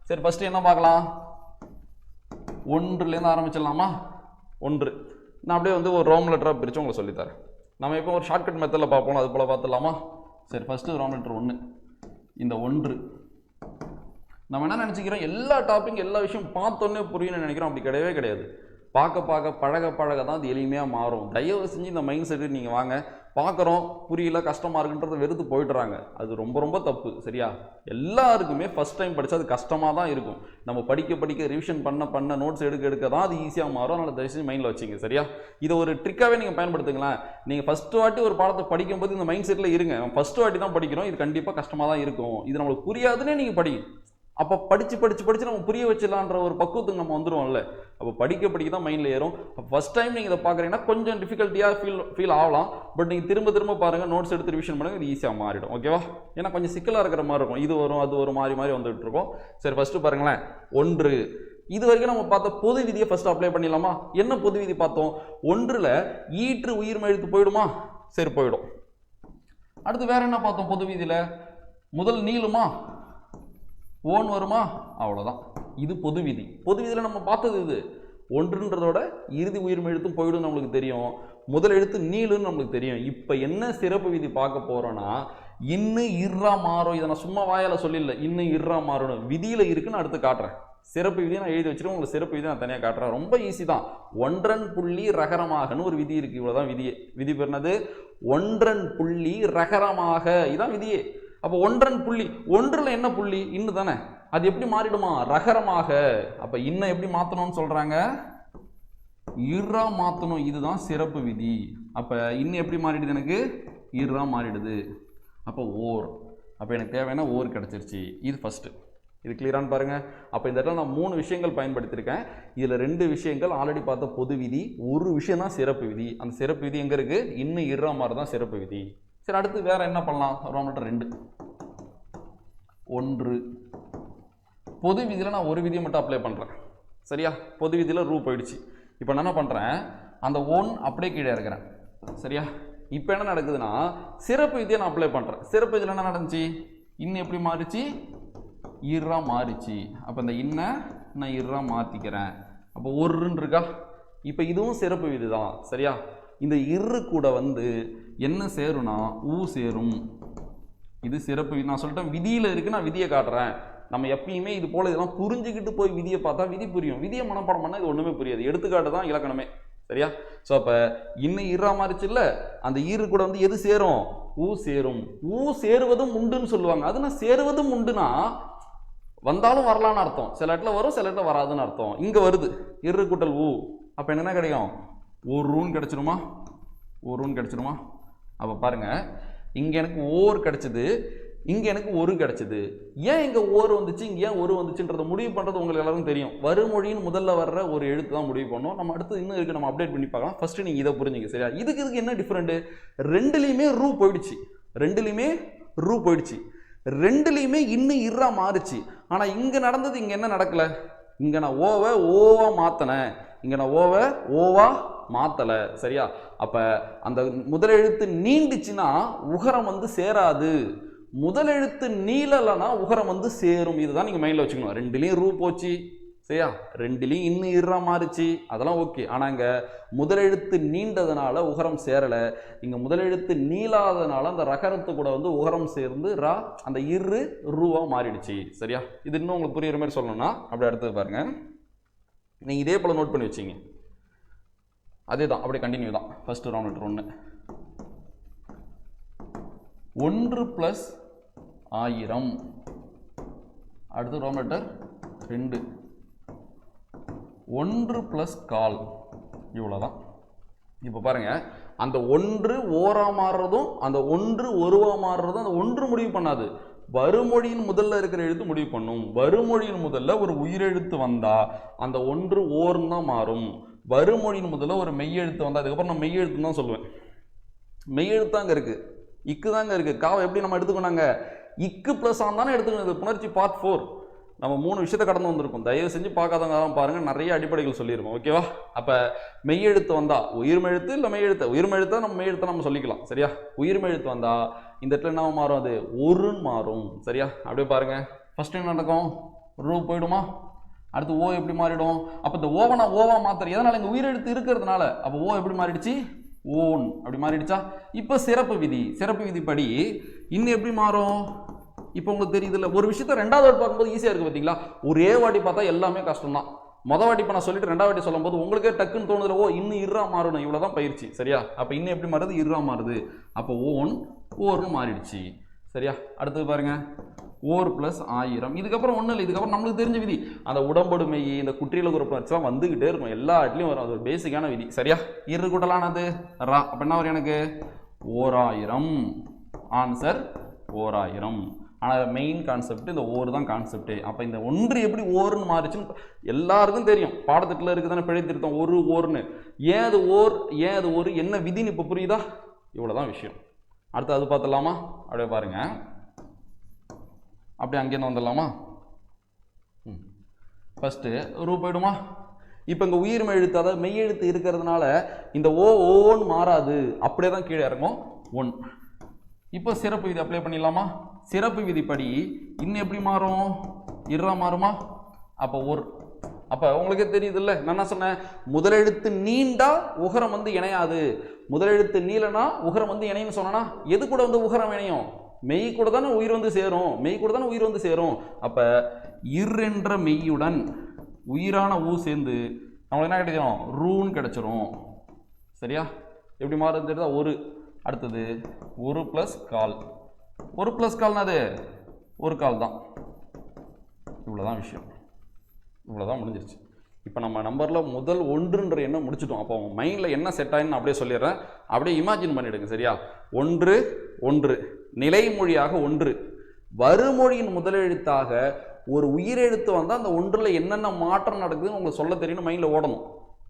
சரி, ஃபஸ்ட்டு என்ன பார்க்கலாம்? 1லேருந்து ஆரம்பிச்சிடலாமா? 1 நான் அப்படியே வந்து ஒரு ரோம் லெட்டராக பிரித்து உங்களுக்கு சொல்லித்தரேன். நம்ம இப்போ ஒரு ஷார்ட்கட் மெத்தடில் பார்ப்போம், அது போல் பார்த்துடலாமா? சரி, ஃபஸ்ட்டு ரோம் லெட்டர் 1. இந்த 1 நம்ம என்ன நினச்சிக்கிறோம், எல்லா டாபிக் எல்லா விஷயம் பார்த்தோன்னே புரியும்னு நினைக்கிறோம். அப்படி கிடையவே கிடையாது. பார்க்க பழக தான் அது எளிமையாக மாறும். தயவு செஞ்சு இந்த மைண்ட் செட்டு நீங்கள் வாங்க. பார்க்குறோம் புரியல கஷ்டமாக இருக்குன்றதை வெறுத்து போயிட்டுறாங்க. அது ரொம்ப ரொம்ப தப்பு. சரியா, எல்லாருக்குமே ஃபஸ்ட் டைம் படித்தா அது கஷ்டமாக தான் இருக்கும். நம்ம படிக்க ரிவிஷன் பண்ண நோட்ஸ் எடுக்க தான் அது ஈஸியாக மாறும். அதனால் தயவு செஞ்சு மைண்டில் வச்சிங்க. சரியா, இதை ஒரு ட்ரிக்காகவே நீங்கள் பயன்படுத்துங்களேன். நீங்கள் ஃபஸ்ட்டு வாட்டி ஒரு பாடத்தை படிக்கும்போது இந்த மைண்ட் செட்டில் இருங்க. ஃபஸ்ட்டு வாட்டி தான் படிக்கிறோம், இது கண்டிப்பாக கஷ்டமாக தான் இருக்கும், இது நம்மளுக்கு புரியாதுன்னே நீங்கள் படிங்க. அப்போ படித்து நம்ம புரிய வச்சிடலான்ற ஒரு பக்குவத்துக்கு நம்ம வந்துடுவோம்ல. அப்போ படிக்க தான் மைண்டில் ஏறும். ஃபஸ்ட் டைம் நீங்கள் இதை பார்க்குறீங்கன்னா கொஞ்சம் டிஃபிகல்ட்டியாக ஃபீல் ஆகலாம். பட் நீங்கள் திரும்ப பாருங்கள், நோட்ஸ் எடுத்து ரிவிஷன் பண்ணுங்கள், இது ஈஸியாக மாறிடும். ஓகேவா? ஏன்னா கொஞ்சம் சிக்கலாக இருக்கிற மாதிரி இருக்கும், இது வரும் அது ஒரு மாறி வந்துகிட்டு இருக்கும். சரி, ஃபஸ்ட்டு பாருங்களேன், 1. இது வரைக்கும் நம்ம பார்த்த பொது விதியை ஃபஸ்ட்டு அப்ளை பண்ணிடலாமா? என்ன பொது விதி பார்த்தோம்? 1ல் ஈற்று உயிர்மை எழுத்து போயிடுமா? சரி, போயிடும். அடுத்து வேற என்ன பார்த்தோம் பொது விதியில்? முதல் நீளுமா, ஓன் வருமா? அவ்வளோதான். இது பொது விதி. பொது விதியில் நம்ம பார்த்தது இது. 1ன்றதோட இறுதி உயிர்மை எழுத்தும் போயிடும் நம்மளுக்கு தெரியும். முதல் எழுத்து நீளுன்னு நம்மளுக்கு தெரியும். இப்போ என்ன சிறப்பு விதி பார்க்க போகிறோன்னா, இன்னும் இர்ரா மாறும். இதை நான் சும்மா வாயால் சொல்லிடல, இன்னும் இர்ரா மாறணும் விதியில் இருக்குன்னு அடுத்து காட்டுறேன். சிறப்பு விதியை நான் எழுதி வச்சுட்டு உங்களுக்கு சிறப்பு விதியை நான் தனியாக காட்டுறேன். ரொம்ப ஈஸி தான். 1 புள்ளி ரகரமாகன்னு ஒரு விதி இருக்குது. இவ்வளோதான் விதியே. விதி பெருனது 1 புள்ளி ரகரமாக, இதுதான் விதியே. அப்போ 1 புள்ளி 1ல் என்ன புள்ளி? இன்னு தானே. அது எப்படி மாறிடுமா? ரகரமாக. அப்போ இன்னும் எப்படி மாற்றணும்னு சொல்கிறாங்க? இர்ரா மாற்றணும். இதுதான் சிறப்பு விதி. அப்போ இன்னும் எப்படி மாறிடுது? எனக்கு இர்ரா மாறிடுது. அப்போ ஓர். அப்போ எனக்கு தேவையான ஓர் கிடச்சிருச்சு. இது ஃபஸ்ட்டு. இது கிளியரானு பாருங்கள். அப்போ இந்த இடத்துல நான் 3 விஷயங்கள் பயன்படுத்தியிருக்கேன். இதில் 2 விஷயங்கள் ஆல்ரெடி பார்த்த பொது விதி, ஒரு விஷயம் தான் சிறப்பு விதி. அந்த சிறப்பு விதி எங்கே இருக்குது? இன்னும் இர்ரா மாதிரி தான் சிறப்பு விதி. சரி, அடுத்து வேற என்ன பண்ணலாம்? Rome letter 2. 1 பொது விதியில் நான் ஒரு விதியை மட்டும் அப்ளை பண்ணுறேன். சரியா, பொது விதியில் ரூ போயிடுச்சு. இப்போ நான் என்ன பண்ணுறேன், அந்த 1 அப்படியே கீழே இருக்கிறேன். சரியா, இப்போ என்ன நடக்குதுன்னா சிறப்பு விதியை நான் அப்ளை பண்ணுறேன். சிறப்பு விதியில் என்ன நடந்துச்சு? இன்னும் எப்படி மாறிச்சு? இர்ரா மாறிச்சு. அப்போ இந்த இன்னை நான் இர்ரா மாற்றிக்கிறேன். அப்போ 1 இருக்கா? இப்போ இதுவும் சிறப்பு விதி தான். சரியா, இந்த இரு கூட வந்து என்ன சேரும்னா ஊ சேரும். இது சிறப்பு விதி. நான் சொல்லிட்டேன் விதியில் இருக்கு, நான் விதியை காட்டுறேன். நம்ம எப்பயுமே இது போல இதெல்லாம் புரிஞ்சுக்கிட்டு போய் விதியை பார்த்தா விதி புரியும். விதியை மனப்பாடம் பண்ணால் இது ஒன்றுமே புரியாது. எடுத்துக்காட்டு தான் இலக்கணமே. சரியா, ஸோ அப்போ இன்னும் இர்ரா மாறிச்சு இல்லை, அந்த ஈரு கூட வந்து எது சேரும்? ஊ சேரும். ஊ சேருவதும் உண்டுன்னு சொல்லுவாங்க. அது நான் சேருவதும் உண்டுனா வந்தாலும் வரலான்னு அர்த்தம். சில இடத்துல வரும், சில இடத்துல வராதுன்னு அர்த்தம். இங்கே வருது இரு கூட்டல் ஊ. அப்போ என்ன கிடைக்கும்? ஒரு ரூன்னு கிடச்சிருமா? ஒரு ரூன்னு கிடச்சிருமா? அப்போ பாருங்கள், இங்கே எனக்கு ஓர் கிடச்சிது, இங்கே எனக்கு ஒரு கிடச்சிது. ஏன் இங்கே ஓர் வந்துச்சு, இங்கே ஏன் ஒரு வந்துச்சுன்றதை முடிவு பண்ணுறது உங்களுக்கு எல்லாருக்கும் தெரியும். வருமொழின்னு முதல்ல வர்ற ஒரு எழுத்து தான் முடிவு பண்ணோம். நம்ம அடுத்து இன்னும் இருக்குது, நம்ம அப்டேட் பண்ணி பார்க்கலாம். ஃபஸ்ட்டு நீங்கள் இதை புரிஞ்சுங்க. சரியா, இதுக்கு என்ன டிஃப்ரெண்ட்டு? 2லேயுமே ரூ போயிடுச்சு. 2லேயுமே ரூ போயிடுச்சு. 2லேயுமே இன்னும் இர்ரா மாறுச்சு. ஆனால் இங்கே நடந்தது இங்கே என்ன நடக்கலை? இங்கே நான் ஓவை ஓவா மாற்றினேன், இங்கே நான் ஓவை ஓவா மாற்றலை. சரியா, அப்போ அந்த முதலெழுத்து நீண்டுச்சுன்னா உகரம் வந்து சேராது, முதலெழுத்து நீளலைன்னா உகரம் வந்து சேரும். இதுதான் நீங்கள் மைண்டில் வச்சுக்கணும். 2லேயும் ரூ போச்சு. சரியா, 2லேயும் இன்னும் இர்ரா மாறுச்சு, அதெல்லாம் ஓகே. ஆனால் இங்கே முதலெழுத்து நீண்டதுனால உகரம் சேரலை, இங்கே முதலெழுத்து நீளாததுனால அந்த ரகரத்து கூட வந்து உகரம் சேர்ந்து ரா அந்த இரு ரூவாக மாறிடுச்சு. சரியா, இது இன்னும் உங்களுக்கு புரியுற மாதிரி சொல்லணும்னா அப்படி அடுத்தது பாருங்கள். நீங்கள் இதே போல் நோட் பண்ணி வச்சிங்க. அதே தான், அப்படியே கண்டினியூ தான். ஃபஸ்ட்டு ரோம் லெட்டர் 1. 1 + 1000. அடுத்து ரோம் லெட்டர் 2. 1 + 1/4. இவ்வளோதான். இப்போ பாருங்கள், அந்த ஒன்று ஓரா மாறுறதும் அந்த ஒன்று ஒருவா மாறுறதும் அந்த ஒன்று முடிவு பண்ணாது. வருமொழியின் முதல்ல இருக்கிற எழுத்து முடிவு பண்ணும். வருமொழியின் முதல்ல ஒரு உயிரெழுத்து வந்தா அந்த ஒன்று ஓர்னு தான் மாறும். வருமொழியின் முதல்ல ஒரு மெய்யெழுத்து வந்தா, அதுக்கப்புறம் நான் மெய்யெழுத்துன்னு தான் சொல்லுவேன். மெய்யெழுத்து தாங்க இருக்கு, இக்கு தாங்க இருக்கு. காவை எப்படி நம்ம எடுத்துக்கோனாங்க, இக்கு பிளஸ் ஆன் தானே எடுத்துக்கணும். புணர்ச்சி பார்ட் 4 நம்ம 3 விஷயத்தை கடந்து வந்திருக்கோம். தயவு செஞ்சு பார்க்காதவங்க தான் பாருங்க, நிறைய அடிப்படைகள் சொல்லியிருக்கோம். ஓகேவா? அப்ப மெய்யெழுத்து வந்தா உயிர்மெழுத்து இல்லை மெய்யெழுத்து, உயிர்மெழுத்தை நம்ம மெய்யெழுத்தை நம்ம சொல்லிக்கலாம். சரியா? உயிர்மெழுத்து வந்தா இந்த இடத்துல என்ன மாறும், அது ஒருன்னு மாறும். சரியா? அப்படியே பாருங்க. ஃபர்ஸ்ட் என்ன நடக்கும், ரூ போயிடுமா, அடுத்து ஓ எப்படி மாறிடும். அப்போ இந்த ஓவனா ஓவா மாத்திர எதனால, இங்கே உயிரெழுத்து இருக்கிறதுனால. அப்போ ஓ எப்படி மாறிடுச்சு, ஓன் அப்படி மாறிடுச்சா. இப்போ சிறப்பு விதி, சிறப்பு விதிப்படி இன்னும் எப்படி மாறும். இப்போ உங்களுக்கு தெரியுது இல்லை, ஒரு விஷயத்த ரெண்டாவது வாட்டி பார்க்கும்போது ஈஸியாக இருக்குது பார்த்தீங்களா. ஒரே வாட்டி பார்த்தா எல்லாமே கஷ்டம் தான். மொதல் வாட்டி இப்போ நான் சொல்லிட்டு ரெண்டாவது வாட்டி சொல்லும் போது உங்களுக்கே டக்குன்னு தோணுதுல, ஓ இன்னும் இருறா மாறணும், இவ்வளோதான் பயிற்சி. சரியா? அப்போ இன்னும் எப்படி மாறுது, இருறா மாறுது. அப்போ ஓன் ஓர்னு மாறிடுச்சு. சரியா? அடுத்தது பாருங்க, ஓர் பிளஸ் 1000. இதுக்கப்புறம் ஒன்றும் இல்லை, இதுக்கப்புறம் நம்மளுக்கு தெரிஞ்ச விதி. அந்த உடம்படுமை, இந்த குற்றியல குரப்பெல்லாம் வந்துகிட்டே இருக்கும், எல்லா இடத்துலையும் வரும். அது ஒரு பேசிக்கான விதி. சரியா? இரு கூட்டலானது ரா, அப்போ என்ன வரும் எனக்கு, 1000. ஆன்சர் 1000. ஆனால் மெயின் கான்செப்ட் இந்த ஓர் தான் கான்செப்ட். அப்போ இந்த ஒன்று எப்படி ஓர்னு மாறிச்சுன்னு எல்லாருக்கும் தெரியும். பாடத்திட்டத்தில் இருக்குதானே பிழை திருத்தம், ஒரு ஓர்னு. ஏன் அது ஓர், ஏன் அது ஒரு, என்ன விதின்னு இப்போ புரியுதா? இவ்வளோதான் விஷயம். அடுத்து அது பார்த்துடலாமா? அப்படியே பாருங்க, அப்படியே அங்கேருந்து வந்துடலாமா. ஃபர்ஸ்ட் ரூ போயிடுமா. இப்போ இங்கே உயிர்மை எழுத்து, அதாவது மெய்யெழுத்து இருக்கிறதுனால இந்த ஓ ஓன்னு மாறாது, அப்படியே தான் கீழே இறங்கும் 1. இப்போ சிறப்பு விதி அப்ளை பண்ணிடலாமா. சிறப்பு விதிப்படி இன்னும் எப்படி மாறும், இருறா மாறுமா. அப்போ ஒரு, அப்போ உங்களுக்கே தெரியுது இல்லை, நான் என்ன சொன்னேன், முதலெழுத்து நீண்டா உகரம் வந்து இணையாது, முதலெழுத்து நீலனா உகரம் வந்து இணைன்னு சொன்னா எது கூட வந்து உகரம் இணையும், மெய் கூட தானே உயிர் வந்து சேரும், மெய் கூட தானே உயிர் வந்து சேரும். அப்ப இர் என்ற மெய்யுடன் உயிரான ஊ சேர்ந்து நம்மளுக்கு என்ன கிடைக்கும், ரூன்னு கிடைச்சிரும். சரியா? எப்படி மாறுது தெரியுதா, ஒரு. அடுத்தது ஒரு பிளஸ் கால், ஒரு பிளஸ் கால்னாது ஒரு கால் தான். இவ்வளோதான் விஷயம், இவ்வளோதான் முடிஞ்சிருச்சு. இப்போ நம்ம நம்பரில் முதல் ஒன்றுன்ற எண்ணம் முடிச்சிட்டோம். அப்போ உங்கள் மைண்டில் என்ன செட் ஆகின்னு அப்படியே சொல்லிடுறேன், அப்படியே இமேஜின் பண்ணிவிடுங்க. சரியா? ஒன்று ஒன்று நிலைமொழியாக ஒன்று, வருமொழியின் முதலெழுத்தாக ஒரு உயிரெழுத்து வந்தால் அந்த ஒன்றில் என்னென்ன மாற்றம் நடக்குதுன்னு உங்களுக்கு சொல்ல தெரியணும், மைண்டில் ஓடணும்.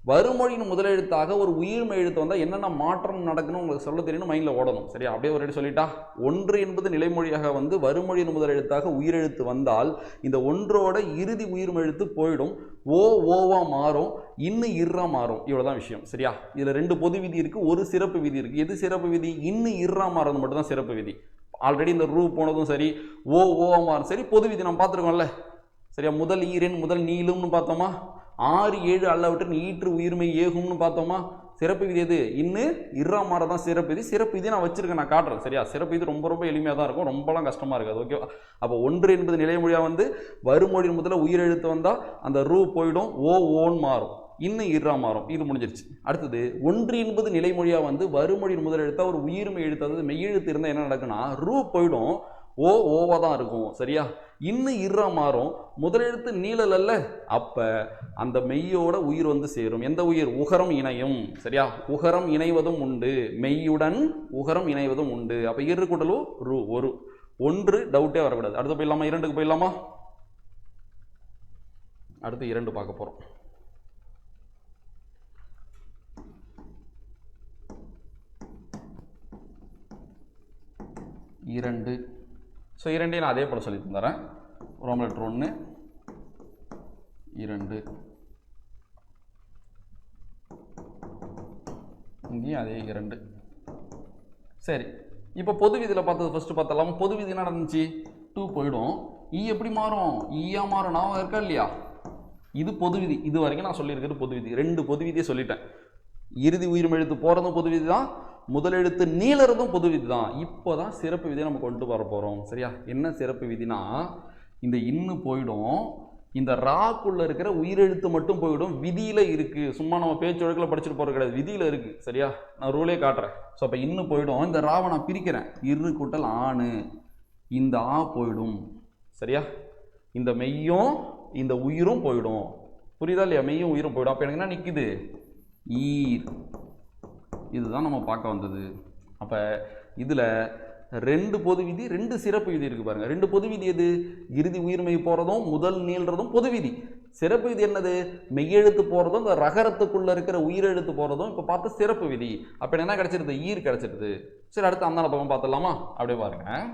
வருமொழியின் முதலெழுத்தாக ஒரு உயிர்மை எழுத்து வந்தால் என்னென்ன மாற்றம் நடக்குன்னு உங்களுக்கு சொல்ல தெரியணும், மைண்டில் ஓடணும். சரியா? அப்படியே ஒரு ரெடி சொல்லிட்டா, ஒன்று என்பது நிலைமொழியாக வந்து வருமொழியின் முதலெழுத்தாக உயிரெழுத்து வந்தால் இந்த ஒன்றோட இறுதி உயிர்மெழுத்து போயிடும், ஓ ஓவா மாறும், இன்னும் இருறா மாறும். இவ்வளோதான் விஷயம். சரியா? இதில் 2 பொது விதி இருக்குது, ஒரு சிறப்பு விதி இருக்குது. எது சிறப்பு விதி, இன்னும் இருறா மாறது மட்டும் தான் சிறப்பு விதி. ஆல்ரெடி இந்த ரூ போனதும் சரி, ஓ ஓவா மாறும் சரி, பொது விதி நம்ம பார்த்துருக்கோம்ல. சரியா? முதல் ஈரெண் முதல் நீளும்னு பார்த்தோமா, 6 7 அல்ல விட்டு ஈற்று உயிர்மை ஏகும்னு பார்த்தோமா. சிறப்பு விதி எது, இன்னும் இருறா மாறதான் சிறப்பு விதி. சிறப்பு விதி நான் வச்சிருக்கேன், நான் காட்டுறேன். சரியா? சிறப்பு விதி ரொம்ப ரொம்ப எளிமையாக தான் இருக்கும், ரொம்பலாம் கஷ்டமாக இருக்காது. ஓகேவா? அப்போ ஒன்று என்பது நிலைமொழியாக வந்து வருமொழியின் முதல்ல உயிரெழுத்து வந்தால் அந்த ரூ போயிடும், ஓ ஓன் மாறும், இன்னும் இருறா மாறும். இது முடிஞ்சிருச்சு. அடுத்தது ஒன்று என்பது நிலைமொழியாக வந்து வருமொழியின் முதலெழுத்தா ஒரு உயிர்மை எழுத்து, அதாவது மெய்யெழுத்து இருந்தால் என்ன நடக்குன்னா ரூ போயிடும், ஓ ஓவா தான் இருக்கும். சரியா? இன்னும் இருறா மாறும், முதலெழுத்து நீளல் அல்ல, அப்ப அந்த மெய்யோட உயிர் வந்து சேரும். எந்த உயிர், உகரம் இணையும். சரியா? உகரம் இணைவதும் உண்டு, மெய்யுடன் உகரம் இணைவதும் உண்டு. அப்ப இரு கூட்டலு ரூ, ஒரு. ஒன்று டவுட்டே வரக்கூடாது. அடுத்து போயிடலாமா, 2க்கு போயிடலாமா. அடுத்து 2 பார்க்க போறோம். 2. ஸோ 2 நான் அதே போல் சொல்லி தந்துறேன். ரோம் லெட்டர் 1 2, இங்கேயும் அதே 2. சரி, இப்போ பொது விதியில் பார்த்தது ஃபர்ஸ்ட் பார்த்தலாம். பொது விதி என்ன நடந்துச்சு, 2 போயிடும், ஈ எப்படி மாறும், ஈயா மாறும். நான் இருக்கா இல்லையா, இது பொது விதி. இது வரைக்கும் நான் சொல்லியிருக்கிறது பொது விதி. 2 பொது விதியை சொல்லிட்டேன். இறுதி உயிர்மெழுத்து போகிறதும் பொது விதி தான், முதலெழுத்து நீளறதும் பொது விதி தான். இப்போ தான் சிறப்பு விதியை நம்ம கொண்டு வர போகிறோம். சரியா? என்ன சிறப்பு விதினா, இந்த இன்னு போயிடும், இந்த ராக்குள்ள இருக்கிற உயிரெழுத்து மட்டும் போயிடும். விதியில் இருக்குது, சும்மா நம்ம பேச்சு வழக்கில் படிச்சுட்டு போகிறது கிடையாது, விதியில் இருக்குது. சரியா? நான் ரூலே காட்டுறேன். ஸோ அப்போ இன்னு போயிடும், இந்த ராவை நான் பிரிக்கிறேன், இரு கூட்டல் ஆணு, இந்த ஆ போயிடும். சரியா? இந்த மெய்யும் இந்த உயிரும் போயிடும். புரியுதா இல்லையா? மெய்யும் உயிரும் போயிடும். அப்போ எனக்கு என்ன நிற்குது, ஈர். இதுதான் நம்ம பார்க்க வந்தது. அப்போ இதில் 2 பொது விதி 2 சிறப்பு விதி இருக்குது பாருங்கள். 2 பொது விதி எது? இறுதி உயிர்மெய் போகிறதும் முதல் நீள்றதும் பொது விதி. சிறப்பு விதி என்னது? மெய்யெழுத்து போகிறதும் இந்த ரகரத்துக்குள்ளே இருக்கிற உயிரெழுத்து போகிறதும் இப்போ பார்த்த சிறப்பு விதி. அப்போ என்ன கிடச்சிருது? ஈர் கிடச்சிருது. சரி, அடுத்து அந்த பக்கம் பார்த்துடலாமா? அப்படியே பாருங்கள்.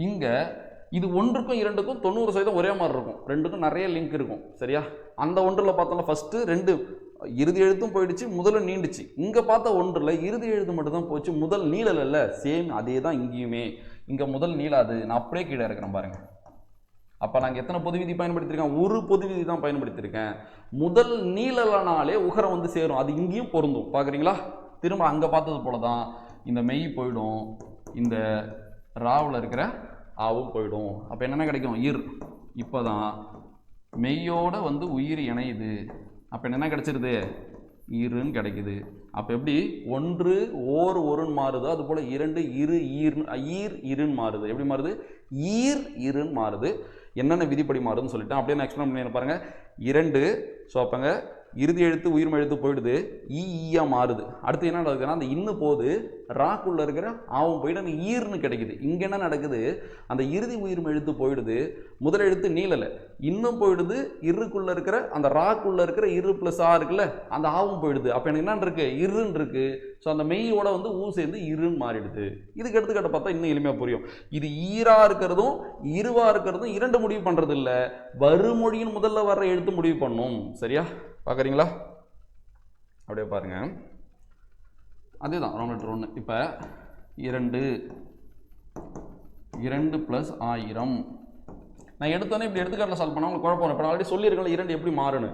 இங்கே இது 1க்கும் 2க்கும் 90% ஒரே மாதிரி இருக்கும். 2க்கும் நிறைய லிங்க் இருக்கும். சரியா? அந்த ஒன்றில் பார்த்தோம்னா ஃபஸ்ட்டு 2 இறுதி எழுத்தும் போயிடுச்சு, முதல்ல நீண்டுச்சு. இங்கே பார்த்த ஒன்றில் இறுதி எழுத்து மட்டும்தான் போச்சு, முதல் நீளல் இல்லை. சேம் அதே தான் இங்கேயுமே. இங்கே முதல் நீளாது. நான் அப்படியே கீழே இருக்கிறேன் பாருங்கள். அப்போ நாங்கள் எத்தனை பொது விதி பயன்படுத்தியிருக்கேன்? ஒரு பொது விதி தான் பயன்படுத்தியிருக்கேன். முதல் நீளலனாலே உகரம் வந்து சேரும். அது இங்கேயும் பொருந்தும். பார்க்குறீங்களா? திரும்ப அங்கே பார்த்தது போல தான் இந்த மெய் போயிடும், இந்த ராவில் இருக்கிற ஆவும் போயிடும். அப்போ என்னென்ன கிடைக்கும்? இர். இப்போ தான் மெய்யோட வந்து உயிர் இணையுது. அப்போ என்னென்ன கிடைச்சிருது? ஈருன்னு கிடைக்குது. அப்போ எப்படி 1 ஓர் ஒருன்னு மாறுதோ அது போல் 2 இரு ஈர் இருன்னு மாறுது. எப்படி மாறுது? ஈர் இருன்னு மாறுது. என்னென்ன விதிப்படி மாறுதுன்னு சொல்லிட்டேன். அப்படியே நான் எக்ஸ்பிளைன் பண்ணி பாருங்கள். 2 ஸோ அப்போங்க இறுதி எழுத்து உயிர்மை எழுத்து போயிடுது, ஈயா மாறுது. அடுத்து என்ன நடக்குதுன்னா அந்த இன்னு போது ராக்குள்ளே இருக்கிற ஆவும் போயிட்டு அந்த ஈர்னு கிடைக்குது. இங்கே என்ன நடக்குது? அந்த இறுதி உயிர்மை எழுத்து போயிடுது, முதல் எழுத்து நீளலை இன்னும் போயிடுது, இருக்குள்ளே இருக்கிற அந்த ராக்குள்ளே இருக்கிற இரு ப்ளஸ் ஆ இருக்குல்ல அந்த ஆவும் போயிடுது. அப்போ எனக்கு என்னன்னு இருக்கு? இருன்னு இருக்கு. ஸோ அந்த மெய்யோட வந்து ஊ சேர்ந்து இருன்னு மாறிடுது. இதுக்கு எடுத்துக்கிட்ட பார்த்தா இன்னும் எளிமையாக புரியும். இது ஈரா இருக்கிறதும் இருவா இருக்கிறதும் 2 முடிவு பண்ணுறது இல்லை, வறுமொழியின் முதல்ல வர்ற எழுத்து முடிவு பண்ணும். சரியா? பார்க்குறீங்களா? அப்படியே பாருங்க. அதே தான் ரோமன் லெட்டர் 1. இப்போ 2 ப்ளஸ் 1000 நான் எடுத்தோன்னே இப்படி எடுத்துக்காட்டில் சால்வ் பண்ணால் உங்களுக்கு குழப்பம். இப்போ நான் ஆல்ரெடி சொல்லியிருக்கேன் 2 எப்படி மாறுன்னு.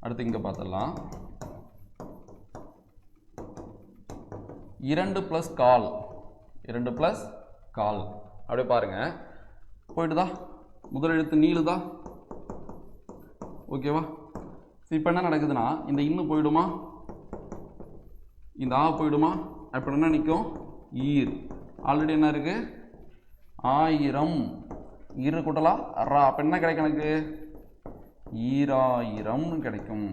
அடுத்து இங்கே பார்த்துடலாம். 2 ப்ளஸ் கால் 2 ப்ளஸ் கால். அப்படியே பாருங்க. போயிட்டுதா? முதல் எழுத்து நீளுதா? ஓகேவா? இப்போ என்ன நடக்குதுன்னா இந்த இன்னு போயிடுமா, இந்த ஆ போயிடுமா. அப்போ என்ன நிற்கும்? ஈர். ஆல்ரெடி என்ன இருக்கு? 1000 இரு கூட்டலாம் ரா. அப்போ என்ன கிடைக்கும்? எனக்கு ஈராயிரம்னு கிடைக்கும்.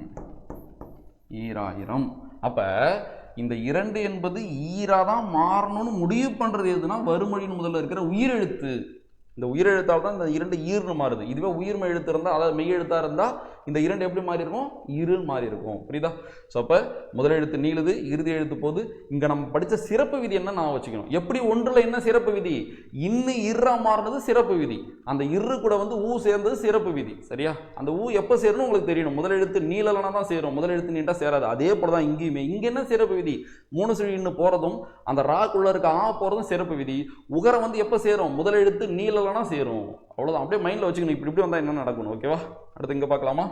ஈராயிரம். அப்போ இந்த 2 என்பது ஈரா தான் மாறணும்னு முடிவு பண்ணுறது எதுனா வறுமொழியின் முதல்ல இருக்கிற உயிரெழுத்து. இந்த உயிரெழுத்தால் தான் இந்த 2 ஈர்னு மாறுது. இதுவே உயிர்மை எழுத்து இருந்தால், அதாவது மெய் எழுத்தாக இருந்தால் இந்த 2 எப்படி மாறி இருக்கும்? இருன்னு மாறி இருக்கும். புரியுதா? ஸோ அப்போ முதல் எழுத்து நீளுது, இறுதி எழுத்து போது. இங்கே நம்ம படித்த சிறப்பு விதி என்ன நான் வச்சுக்கணும். எப்படி ஒன்றில் என்ன சிறப்பு விதி? இன்னு இர்ரா மாறினது சிறப்பு விதி. அந்த இரு கூட வந்து ஊ சேர்ந்தது சிறப்பு விதி. சரியா? அந்த ஊ எப்போ சேரணும் உங்களுக்கு தெரியணும். முதல் எழுத்து நீளலனா தான் சேரும், முதல் எழுத்து நீண்டா சேராது. அதே போல தான் இங்கேயுமே. இங்கே என்ன சிறப்பு விதி? 3 சுழி இன்னு போகிறதும் அந்த ராக்குள்ளே இருக்க ஆ போகிறதும் சிறப்பு விதி. உகரம் வந்து எப்போ சேரும்? முதல் எழுத்து நீளலனா சேரும். அவ்வளோதான். அப்படியே மைண்டில் வச்சுக்கணும். இப்படி வந்தால் என்ன நடக்கணும். ஓகேவா? அடுத்து இங்கே பார்க்கலாமா?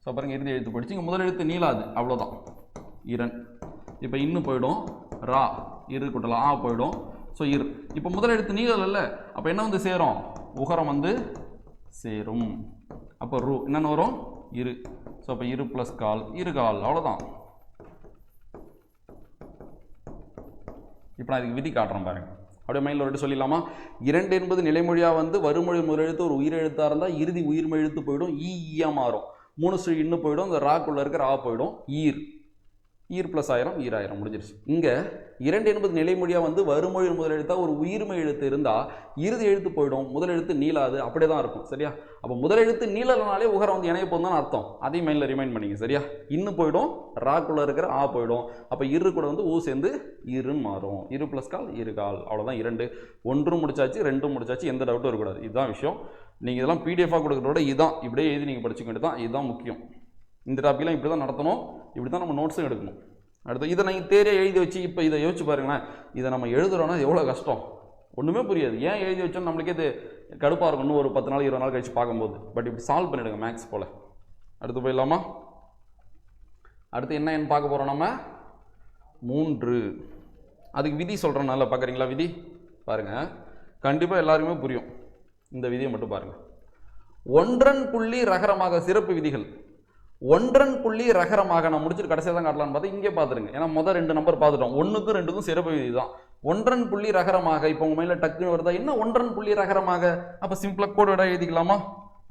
ஸோ பாருங்க, இறுதி எழுத்து போயிடுச்சு. இங்கே முதல் எழுத்து நீளாது. அவ்வளோதான். இரண். இப்போ இன்னும் போயிடும், ரா இரு கூட்டலாம் ஆ போயிடும். ஸோ இரு. இப்போ முதல் எழுத்து நீளல் இல்லை, அப்போ என்ன வந்து சேரும்? உகரம் வந்து சேரும். அப்போ ரூ என்னென்னு வரும்? இரு. ஸோ அப்போ இரு ப்ளஸ் கால் இரு கால். அவ்வளோதான். இப்போ நான் இதுக்கு விதி காட்டுறேன் பாருங்க. அப்படியே மைண்டில் ஒரு சொல்லிடலாமா? 2 என்பது நிலைமொழியாக வந்து வறுமொழி முதலெழுத்து ஒரு உயிரெழுத்தாக இருந்தால் இறுதி உயிர்மை எழுத்து போயிடும், ஈயா மாறும். 3 சுழி இன்னும் போயிடும், இந்த ராக்குள்ளே இருக்கிற ஆ போயிடும். ஈர். ஈர் ப்ளஸ் 1000 ஈராயிரம் முடிஞ்சிருச்சு. இங்கே 2 என்பது நிலைமொழியாக வந்து வறுமொழி முதல் எழுத்தாக ஒரு உயிர்மை எழுத்து இருந்தால் இறுதி எழுத்து போயிடும், முதல் எழுத்து நீளாது. அப்படியே தான் இருக்கும். சரியா? அப்போ முதல் எழுத்து நீளலனாலே உகரம் வந்து இணைய போதும் தான் அர்த்தம். அதையும் மைண்டில் ரிமைண்ட் பண்ணிங்க. சரியா? இன்னும் போயிடும், ராக்குள்ளே இருக்கிற ஆ போயிடும். அப்போ இரு கூட வந்து ஊ சேர்ந்து இருன்னு மாறும். இரு ப்ளஸ் கால் இரு கால். அவ்வளோதான். 2 1 முடிச்சாச்சு, 2 முடிச்சாச்சு. எந்த டவுட்டும் இருக்கக்கூடாது. இதுதான் விஷயம். நீங்கள் இதெல்லாம் பிடிஎஃபாக கொடுக்குறதோட இதுதான் இப்படியே எழுதி நீங்கள் படிச்சுக்க வேண்டியது தான். இதுதான் முக்கியம். இந்த டாப்பிக்லாம் இப்படி தான் நடத்தணும், இப்படி தான் நம்ம நோட்ஸும் எடுக்கணும். அடுத்து இதை நீங்கள் தேரியாக எழுதி வச்சு இப்போ இதை யோசிச்சு பாருங்களேன். இதை நம்ம எழுதுகிறோன்னா எவ்வளோ கஷ்டம், ஒன்றுமே புரியாது. ஏன் எழுதி வச்சோம் நம்மளுக்கே இது கடுப்பாக இருக்கும். இன்னும் ஒரு 10 நாள் 20 நாள் கழிச்சு பார்க்கும்போது. பட் இப்படி சால்வ் பண்ணிவிடுங்க மேக்ஸ் போல். அடுத்து போயிடலாமா? அடுத்து என்ன பார்க்க போகிறோம் நம்ம? 3. அதுக்கு விதி சொல்கிறேன். நல்லா பார்க்குறீங்களா? விதி பாருங்கள், கண்டிப்பாக எல்லாருக்குமே புரியும். இந்த விதியை மட்டும் பாருங்கள். ஒன்றன் புள்ளி ரகரமாக சிறப்பு விதிகள். ஒன்றன் புள்ளி ரகரமாக நான் முடிச்சுட்டு கடைசியாக தான் காட்டலான்னு பார்த்தா இங்கே பார்த்துருங்க. ஏன்னா முதல் 2 நம்பர் பார்த்துட்டோம். 1க்கும் 2க்கும் சிறப்பு விதி தான். ஒன்றன் புள்ளி ரகரமாக. இப்போ உங்கள் மைண்டில் டக்குன்னு வருதா? என்ன ஒன்றன் புள்ளி ரகரமாக? அப்போ சிம்பிளாக கோடு விட எழுதிக்கலாமா?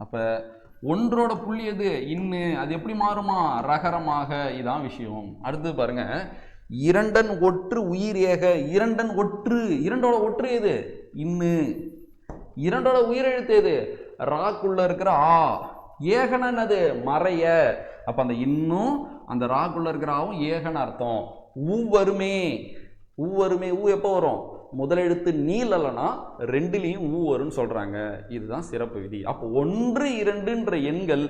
அப்போ ஒன்றோட புள்ளி எது? இன்னு. அது எப்படி மாறுமா? ரகரமாக. இதான் விஷயம். அடுத்து பாருங்க, இரண்டன் ஒற்று உயிர் ஏக. இரண்டன் ஒற்று, இரண்டோட ஒற்று எது? இன்னு. இரண்டோட உயிரெழுத்து எது? ராக்குள்ள இருக்கிற ஆ. ஏகனா என்னது? மறைய. அப்ப அந்த இன்னும் அந்த ராக்குள்ள இருக்கிற ஆவும் ஏகன்னு அர்த்தம். ஊ வருமே, ஊ வருமே. ஊ எப்போ வரும்? முதலெழுத்து நீலனா ரெண்டுலையும் ஊ வரும்னு சொல்றாங்க. இதுதான் சிறப்பு விதி. அப்போ 1, 2ன்ற எண்கள்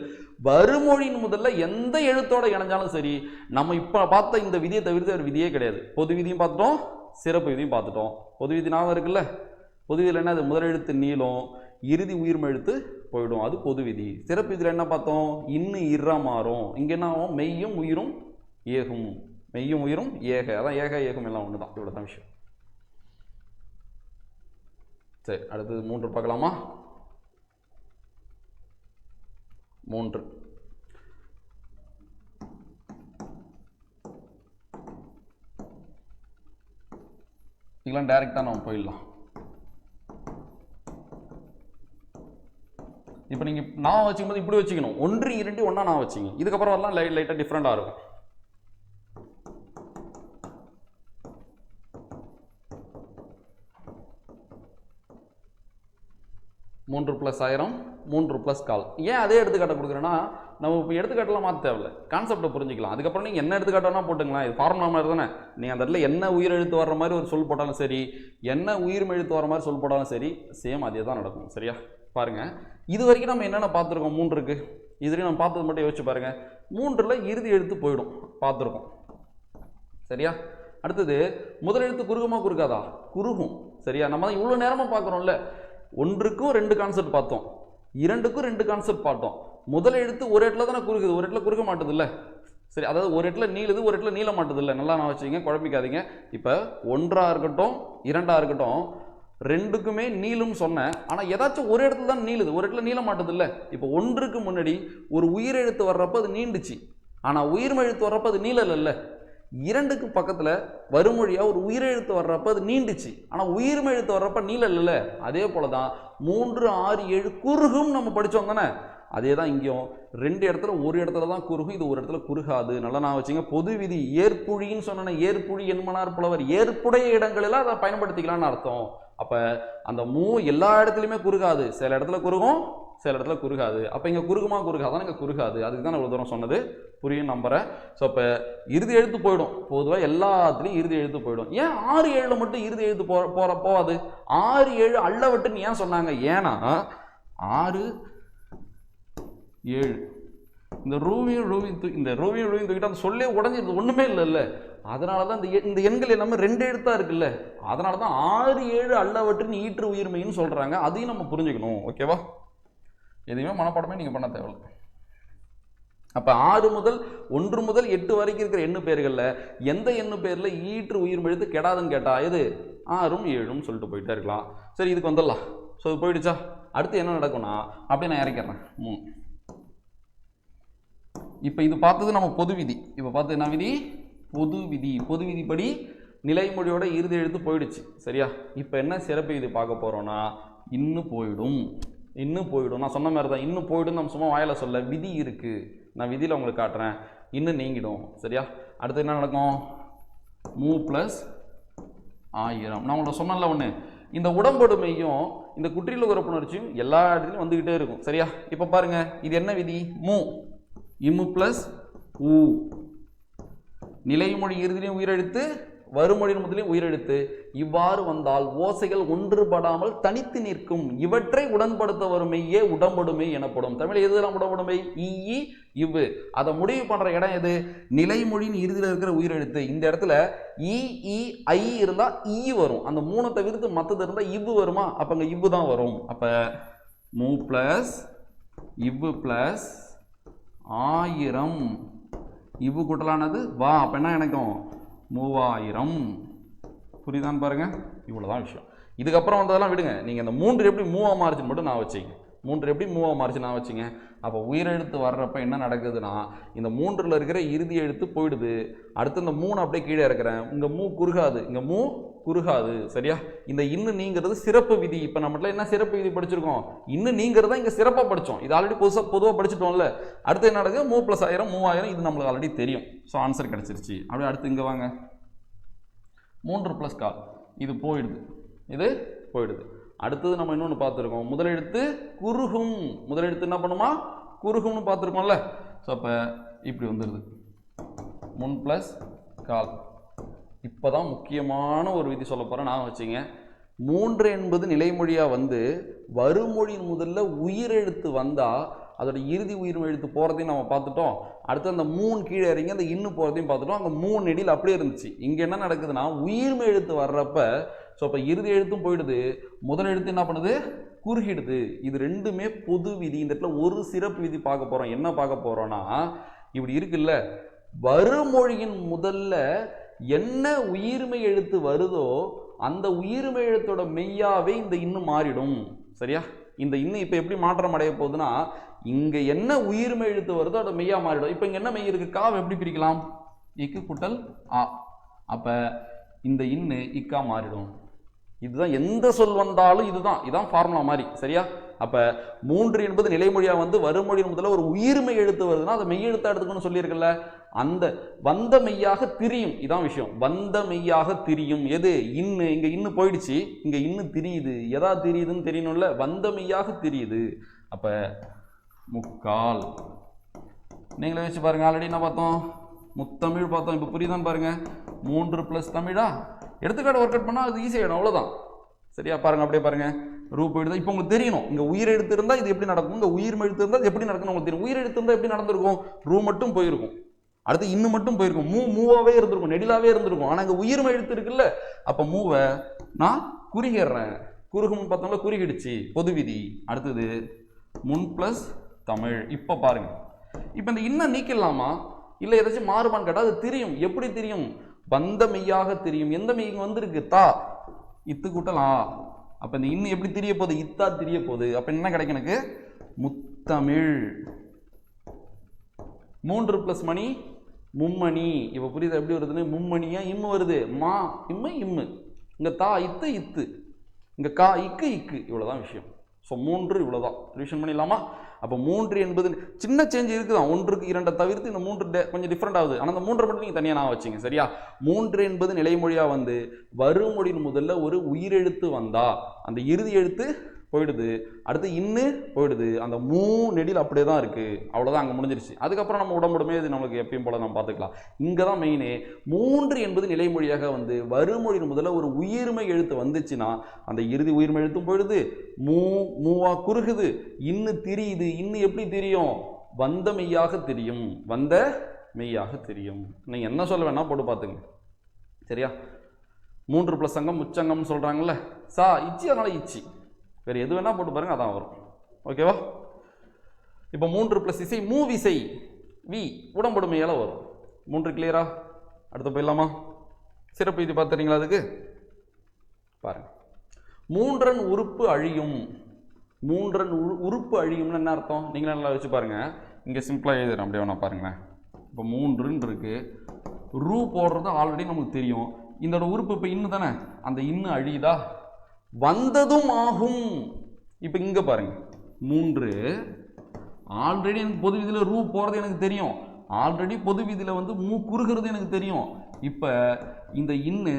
வருமொழியின் முதல்ல எந்த எழுத்தோட இணைஞ்சாலும் சரி, நம்ம இப்ப பார்த்த இந்த விதியை தவிர்த்து ஒரு விதியே கிடையாது. பொது விதியும் பார்த்துட்டோம், சிறப்பு விதியும் பார்த்துட்டோம். பொது விதி ஞாபகம் இருக்குல்ல? பொது விதியில் என்ன? அது முதலெழுத்து நீளம், இறுதி உயிர்மை எழுத்து போயிடும், அது பொது விதி. சிறப்பு விதியில் என்ன பார்த்தோம்? இன்னும் இறா மாறும். இங்க என்ன ஆகும்? மெய்யும் உயிரும் ஏகும். மெய்யும் உயிரும் ஏக. அதான் ஏக ஏகம் எல்லாம் ஒண்ணுதான். இவ்வளவுதான் விஷயம். சரி, அடுத்தது 3 பார்க்கலாமா? 3 இதெல்லாம் டைரக்டா நம்ம போயிடலாம். இப்போ நீங்க நான் வச்சுக்கும்போது இப்படி வச்சுக்கணும். 1, 2 ஒண்ணா நான் வச்சுங்க. இதுக்கப்புறம் வரலாம் லைட்டா டிஃப்ரெண்டா இருக்கும். 3 + 1000 3 + 1/4. ஏன் அதே எடுத்துக்காட்டை கொடுக்குறேன்னா, நம்ம இப்போ எடுத்துக்காட்டெல்லாம் மாற்ற தேவையில்லை, கான்செப்டை புரிஞ்சிக்கலாம். அதுக்கப்புறம் நீங்கள் என்ன எடுத்துக்காட்டோன்னா போட்டுங்களேன். இது ஃபார்முலா மாதிரி தானே. நீங்கள் அந்த இடத்துல என்ன உயிர் எழுத்து வர்ற மாதிரி ஒரு சொல் போட்டாலும் சரி, என்ன உயிர்மை எழுத்து வர மாதிரி சொல் போட்டாலும் சரி, சேம் அதே தான் நடக்கும். சரியா? பாருங்க, இது வரைக்கும் நம்ம என்னென்ன பார்த்துருக்கோம்? 3 இருக்கு. இதுவரையும் நம்ம பார்த்தது மட்டும் யோசிச்சு பாருங்க. 3ல் இறுதி எழுத்து போயிடும், பார்த்துருக்கோம். சரியா? அடுத்தது முதல் எழுத்து குறுகுமா குறுக்காதா? குறுகும். சரியா? நம்ம தான் இவ்வளோ நேரமாக பார்க்குறோம்ல. 1க்கும் 2 கான்செப்ட் பார்த்தோம், 2க்கும் 2 கான்செப்ட் பார்த்தோம். முதல் எழுத்து ஒரு இடத்துல தானே குறுக்குது, ஒரு இடத்துல குறுக்க மாட்டுது இல்லை? சரி, அதாவது ஒரு இடத்துல நீளுது, ஒரு இடத்துல நீள மாட்டுது இல்லை? நல்லா நான் வச்சுங்க, குழப்பிக்காதீங்க. இப்போ 1ஆ இருக்கட்டும் 2ஆ இருக்கட்டும், 2க்குமே நீளும் சொன்னேன். ஆனால் ஏதாச்சும் ஒரு இடத்துல தான் நீளுது, ஒரு இடத்துல நீள மாட்டுது இல்லை? இப்போ 1க்கு முன்னாடி ஒரு உயிரெழுத்து வர்றப்ப அது நீண்டுச்சு, ஆனால் உயிர்மை எழுத்து வர்றப்ப அது நீளல் இல்லை. 2க்கு பக்கத்தில் வருமொழியாக ஒரு உயிரெழுத்து வர்றப்ப அது நீண்டுச்சு, ஆனால் உயிர்மை எழுத்து வர்றப்ப நீளல் இல்லை. அதே போல தான் 3, 6, 7 குறுகும் நம்ம படித்தோம் தானே? அதே தான் இங்கேயும் 2 இடத்துல ஒரு இடத்துல தான் குறுகும், இது ஒரு இடத்துல குறுகாது. நல்லா நான் வச்சுங்க. பொது விதி ஏற்புழின்னு சொன்ன, ஏற்புழி என்மனார் புலவர், ஏற்புடைய இடங்களெல்லாம் அதை பயன்படுத்திக்கலாம்னு அர்த்தம். அப்போ அந்த எல்லா இடத்துலையுமே குறுகாது, சில இடத்துல குறுகும், சில இடத்துல குறுகாது. அப்போ இங்கே குறுகுமா குறுகாதான்? இங்கே குறுகாது. அதுக்கு தான் இவ்வளோ தூரம் சொன்னது, புரியும் நம்புறேன். ஸோ இப்போ இறுதி எழுத்து போயிடும், பொதுவாக எல்லாத்துலேயும் இறுதி எழுத்து போயிடும். ஏன் 6, 7 மட்டும் இறுதி எழுத்து போகாது? 6, 7 அள்ள விட்டுன்னு ஏன் சொன்னாங்க? ஏன்னா 6, 7 இந்த ரூவியும் தூக்கிட்டு அந்த சொல்லே உடஞ்சிருது, ஒன்றுமே இல்லை. அதனால தான் இந்த எண்கள் எல்லாமே 2 எழுத்தா இருக்குல்ல. அதனால தான் 6, 7 அள்ள விட்டுன்னு ஈற்று உயிர்மைன்னு சொல்கிறாங்க. அதையும் நம்ம புரிஞ்சுக்கணும். ஓகேவா? எதுவுமே மனப்பாடமே நீங்கள் பண்ண தேவையில்லை. அப்போ 1 முதல் 8 வரைக்கும் இருக்கிற எண்ணு பேர்களில் எந்த எண்ணு பேரில் ஈற்று உயிர் எழுத்து கெடாதுன்னு கேட்டால் எது? 6, 7 சொல்லிட்டு போயிட்டே இருக்கலாம். சரி, இதுக்கு வந்துடலாம். ஸோ இது போயிடுச்சா? அடுத்து என்ன நடக்கும்னா, அப்படியே நான் இறக்கிறேன் 3. இப்போ இது பார்த்தது நம்ம பொது விதி. இப்போ பார்த்து என்ன விதி? பொது விதி. பொது விதிப்படி நிலைமொழியோட இறுதி எழுத்து போயிடுச்சு. சரியா? இப்போ என்ன சிறப்பு விதி பார்க்க போகிறோன்னா, இன்னும் போயிடும். நான் சொன்ன மாதிரி தான், இன்னும் போயிடும். நம்ம சும்மா வாயில சொல்ல, விதி இருக்கு. நான் விதியில் உங்களுக்கு காட்டுறேன். இன்னும் நீங்கிடும். சரியா? அடுத்து என்ன நடக்கும்? மூ + 1000. நான் உங்கள்ட்ட சொன்னல ஒன்று, இந்த உடம்பொடுமையும் இந்த குற்றியல் உறுப்புணர்ச்சியும் எல்லா இடத்துலையும் வந்துக்கிட்டே இருக்கும். சரியா? இப்போ பாருங்க, இது என்ன விதி? இம்மு + ஊ. நிலைமொழி இறுதியிலையும் உயிரெழுத்து, வருமொழியின் முதலையும் உயிரெழுத்து. இவ்வாறு வந்தால் ஓசைகள் ஒன்றுபடாமல் தனித்து நிற்கும். இவற்றை உடன்படுத்த வரும் மெய்யே உடம்பொடுமை எனப்படும். தமிழ் எதுலாம் உடம்பொடுமை? ஈ, இவ்வு. அதை முடிவு பண்ற இடம் எது? நிலைமொழியின் இறுதியில் இருக்கிற உயிரெழுத்து. இந்த இடத்துல ஐ இருந்தா ஈ வரும். அந்த 3 தவிர்த்து மற்றது இருந்தா இவ்வு வருமா? அப்ப அங்க இவ்வு தான் வரும். அப்ப மூ + இவ்வு + 1000. இவ்வு கூட்டலானது வா. அப்ப என்ன எனக்கும்? 3000. புரியுதான்னு பாருங்க. இவ்வளவுதான் விஷயம். இதுக்கப்புறம் வந்ததெல்லாம் விடுங்க. நீங்க இந்த 3 எப்படி மூவா மாறுச்சுன்னு மட்டும் நான் வச்சுங்க. 3 எப்படி மூவா மாறுச்சு நான் வச்சுங்க. அப்போ உயிரெழுத்து வர்றப்ப என்ன நடக்குதுன்னா, இந்த 3ல் இருக்கிற இறுதி எழுத்து போயிடுது. அடுத்து இந்த 3 அப்படியே கீழே இருக்கிறேன். இங்க மூ குறுகாது, இங்க மூ குறுகாது. சரியா? இந்த இன்னும் நீங்கிறது சிறப்பு விதி. இப்போ நம்மள என்ன சிறப்பு விதி படிச்சிருக்கோம்? இன்னும் நீங்கிறதா இங்க சிறப்பாக படித்தோம். இது ஆல்ரெடி பொதுவாக படிச்சுட்டோம்ல. அடுத்து என்ன நடக்குது? மூ + 1000 3000. இது நம்மளுக்கு ஆல்ரெடி தெரியும். ஸோ ஆன்சர் கிடைச்சிருச்சு. அப்படியே அடுத்து இங்கே வாங்க. 3 + கால் இது போயிடுது, இது போயிடுது. அடுத்தது நம்ம இன்னொன்று பார்த்துருக்கோம், முதலெழுத்து குறுகும். முதலெழுத்து என்ன பண்ணுமா? குறுகும்னு பார்த்துருக்கோம்ல. ஸோ அப்போ இப்படி வந்துடுது 3 + கால். இப்போ தான் முக்கியமான ஒரு விதி சொல்ல போகிறேன், நான் வச்சுங்க. 3 என்பது நிலைமொழியாக வந்து வருமொழியின் முதல்ல உயிரெழுத்து வந்தால் அதோட இறுதி உயிர்மை எழுத்து போகிறதையும் நம்ம பார்த்துட்டோம். அடுத்து அந்த 3 கீழே இறங்கி அந்த இன்னும் போகிறதையும் பார்த்துட்டோம். அங்கே 3 நெடியில் அப்படியே இருந்துச்சு. இங்கே என்ன நடக்குதுன்னா உயிர்மை எழுத்து வர்றப்ப ஸோ அப்போ இறுதி எழுத்தும் போயிடுது, முதல் எழுத்து என்ன பண்ணுது? குறுகிடுது. இது ரெண்டுமே பொது விதி. இந்த இடத்துல ஒரு சிறப்பு விதி பார்க்க போகிறோம். என்ன பார்க்க போகிறோன்னா, இப்படி இருக்குல்ல, வருமொழியின் முதல்ல என்ன உயிர்மை எழுத்து வருதோ அந்த உயிர்மை எழுத்தோட மெய்யாவே இந்த இன்னும் மாறிடும். சரியா? இந்த இன்னும் இப்போ எப்படி மாற்றம் அடைய போகுதுன்னா, இங்கே என்ன உயிர்மை எழுத்து வருதோ அதோட மெய்யா மாறிடும். இப்போ இங்கே என்ன மெய் இருக்கு? காவை எப்படி பிரிக்கலாம்? இக்கு கூட்டல் ஆ. அப்போ இந்த இன்னு இக்கா மாறிடும். இதுதான் எந்த சொல் வந்தாலும் இதுதான் ஃபார்முலா மாதிரி. சரியா? அப்போ 3 என்பது நிலைமொழியாக வந்து வருமொழியின் முதல்ல ஒரு உயிர்மை எழுத்து வருதுன்னா அதை மெய்யெழுத்தா எடுத்துக்கணும்னு சொல்லியிருக்கல. அந்த வந்த மெய்யாக திரியும். இதான் விஷயம், வந்த மெய்யாக திரியும். எது? இன்னு. இங்கே இன்னு போயிடுச்சு, இங்கே இன்னு திரியுது. எதா திரியுதுன்னு தெரியணும்ல, வந்த மெய்யாக திரியுது. அப்போ முக்கால். நீங்களே வச்சு பாருங்க. ஆல்ரெடி என்ன பார்த்தோம்? முத்தமிழ் பார்த்தோம். இப்போ புரியுதான்னு பாருங்க. 3 + தமிழா எடுத்துக்காட்டு ஒர்க் அவுட் பண்ணால் அது ஈஸியாகிடும், அவ்வளோதான். சரியா? பாருங்க, அப்படியே பாருங்க. ரூ போயிடுதா? இப்போ உங்களுக்கு தெரியணும் இங்கே உயிர் எழுத்து இருந்தால் இது எப்படி நடக்கும், இங்கே உயிர்மை எழுத்து இருந்தால் எப்படி நடக்கும்னு உங்களுக்கு தெரியும். உயிர் எழுத்து இருந்தால் எப்படி நடந்திருக்கும்? ரூ மட்டும் போயிருக்கும், அடுத்து இன்னும் மட்டும் போயிருக்கும், மூவாவே இருந்திருக்கும், நெடிலாவே இருந்திருக்கும். ஆனால் இங்கே உயிர்மை எழுத்து இருக்குல்ல, அப்போ மூவை நான் குறுகிடுறேன். குறுகும்னு பார்த்தோம்ல, குறுகிடுச்சு, பொது விதி. அடுத்தது முன் + தமிழ். இப்போ பாருங்க, இப்போ இந்த இன்னும் நீக்கலாமா இல்லை ஏதாச்சும் மாறுபான்னு கேட்டால் அது தெரியும். எப்படி தெரியும்? வந்த மெய்யாக தெரியும். எந்த மெய் இங்கே வந்திருக்கு? தா. இத்து கூட்டலாம். அப்போ இந்த இன்னும் எப்படி தெரிய போகுது? இத்தா தெரிய போகுது. அப்போ என்ன கிடைக்கும் எனக்கு? முத்தமிழ். 3 + மணி மும்மணி. இப்போ புரியுது எப்படி வருதுன்னு? மும்மணியா இம்மு வருது. மா இம்மு இம்மு. இங்கே தா இத்து இத்து, இங்கே கா இக்கு இக்கு. இவ்வளோதான் விஷயம். ஸோ 3 இவ்வளோதான். ரிவிஷன் பண்ணிடலாமா? அப்போ 3 என்பது சின்ன சேஞ்ச் இருக்குதான், 1க்கு 2 தவிர்த்து இந்த 3 கொஞ்சம் டிஃப்ரெண்ட் ஆகுது. ஆனால் அந்த 3 மட்டும் நீங்கள் தனியாக நான் வச்சிங்க. சரியா? 3 என்பது நிலைமொழியாக வந்து வருமொழியின் முதல்ல ஒரு உயிரெழுத்து வந்தா அந்த இறுதி எழுத்து போயிடுது, அடுத்து இன்னு போயிடுது, அந்த நெடில் அப்படியே தான் இருக்குது. அவ்வளோதான், அங்கே முடிஞ்சிருச்சு. அதுக்கப்புறம் நம்ம உடம்புடமே இது நம்மளுக்கு எப்பயும் போல நம்ம பார்த்துக்கலாம். இங்கே தான் மெயினே. 3 என்பது நிலைமொழியாக வந்து வருமொழியின் முதல்ல ஒரு உயிர்மை எழுத்து வந்துச்சுன்னா அந்த இறுதி உயிர்மை எழுத்தும் போயிடுது, மூவா குறுகுது, இன்னு திரியுது. இன்னு எப்படி தெரியும்? வந்த மெய்யாக தெரியும், வந்த மெய்யாக தெரியும். நீங்கள் என்ன சொல்ல வேணா போட்டு பார்த்துங்க. சரியா? 3 + சங்கம் முச்சங்கம்னு சொல்கிறாங்கல்ல, சா இச்சி, அதனால இச்சி. வேறு எது வேணால் போட்டு பாருங்கள், அதான் வரும். ஓகேவா? இப்போ 3 + இசை மூவிசை. வி உடம்புடுமையால் வரும். 3 கிளியரா? அடுத்து போயிடலாமா? சிறப்பு இது பார்த்துறீங்களா? அதுக்கு பாருங்க. 3 உறுப்பு அழியும். 3 உறுப்பு அழியும்னு என்ன அர்த்தம்? நீங்களே நல்லா வச்சு பாருங்க. இங்கே சிம்பிளாக எழுதுறேன், அப்படியே வேணா பாருங்களேன். இப்போ 3 இருக்கு. ரூ போடுறது ஆல்ரெடி நமக்கு தெரியும். இதோட உறுப்பு இப்போ இன்னு தானே, அந்த இன்னு அழியுதா? வந்ததும் ஆகும். இப்போ இங்கே பாருங்க, 3 ஆல்ரெடி எனக்கு பொது விதியில் ரூ போகிறது எனக்கு தெரியும். ஆல்ரெடி பொது விதியில் வந்து குறுகிறது எனக்கு தெரியும். இப்போ இந்த இன்னு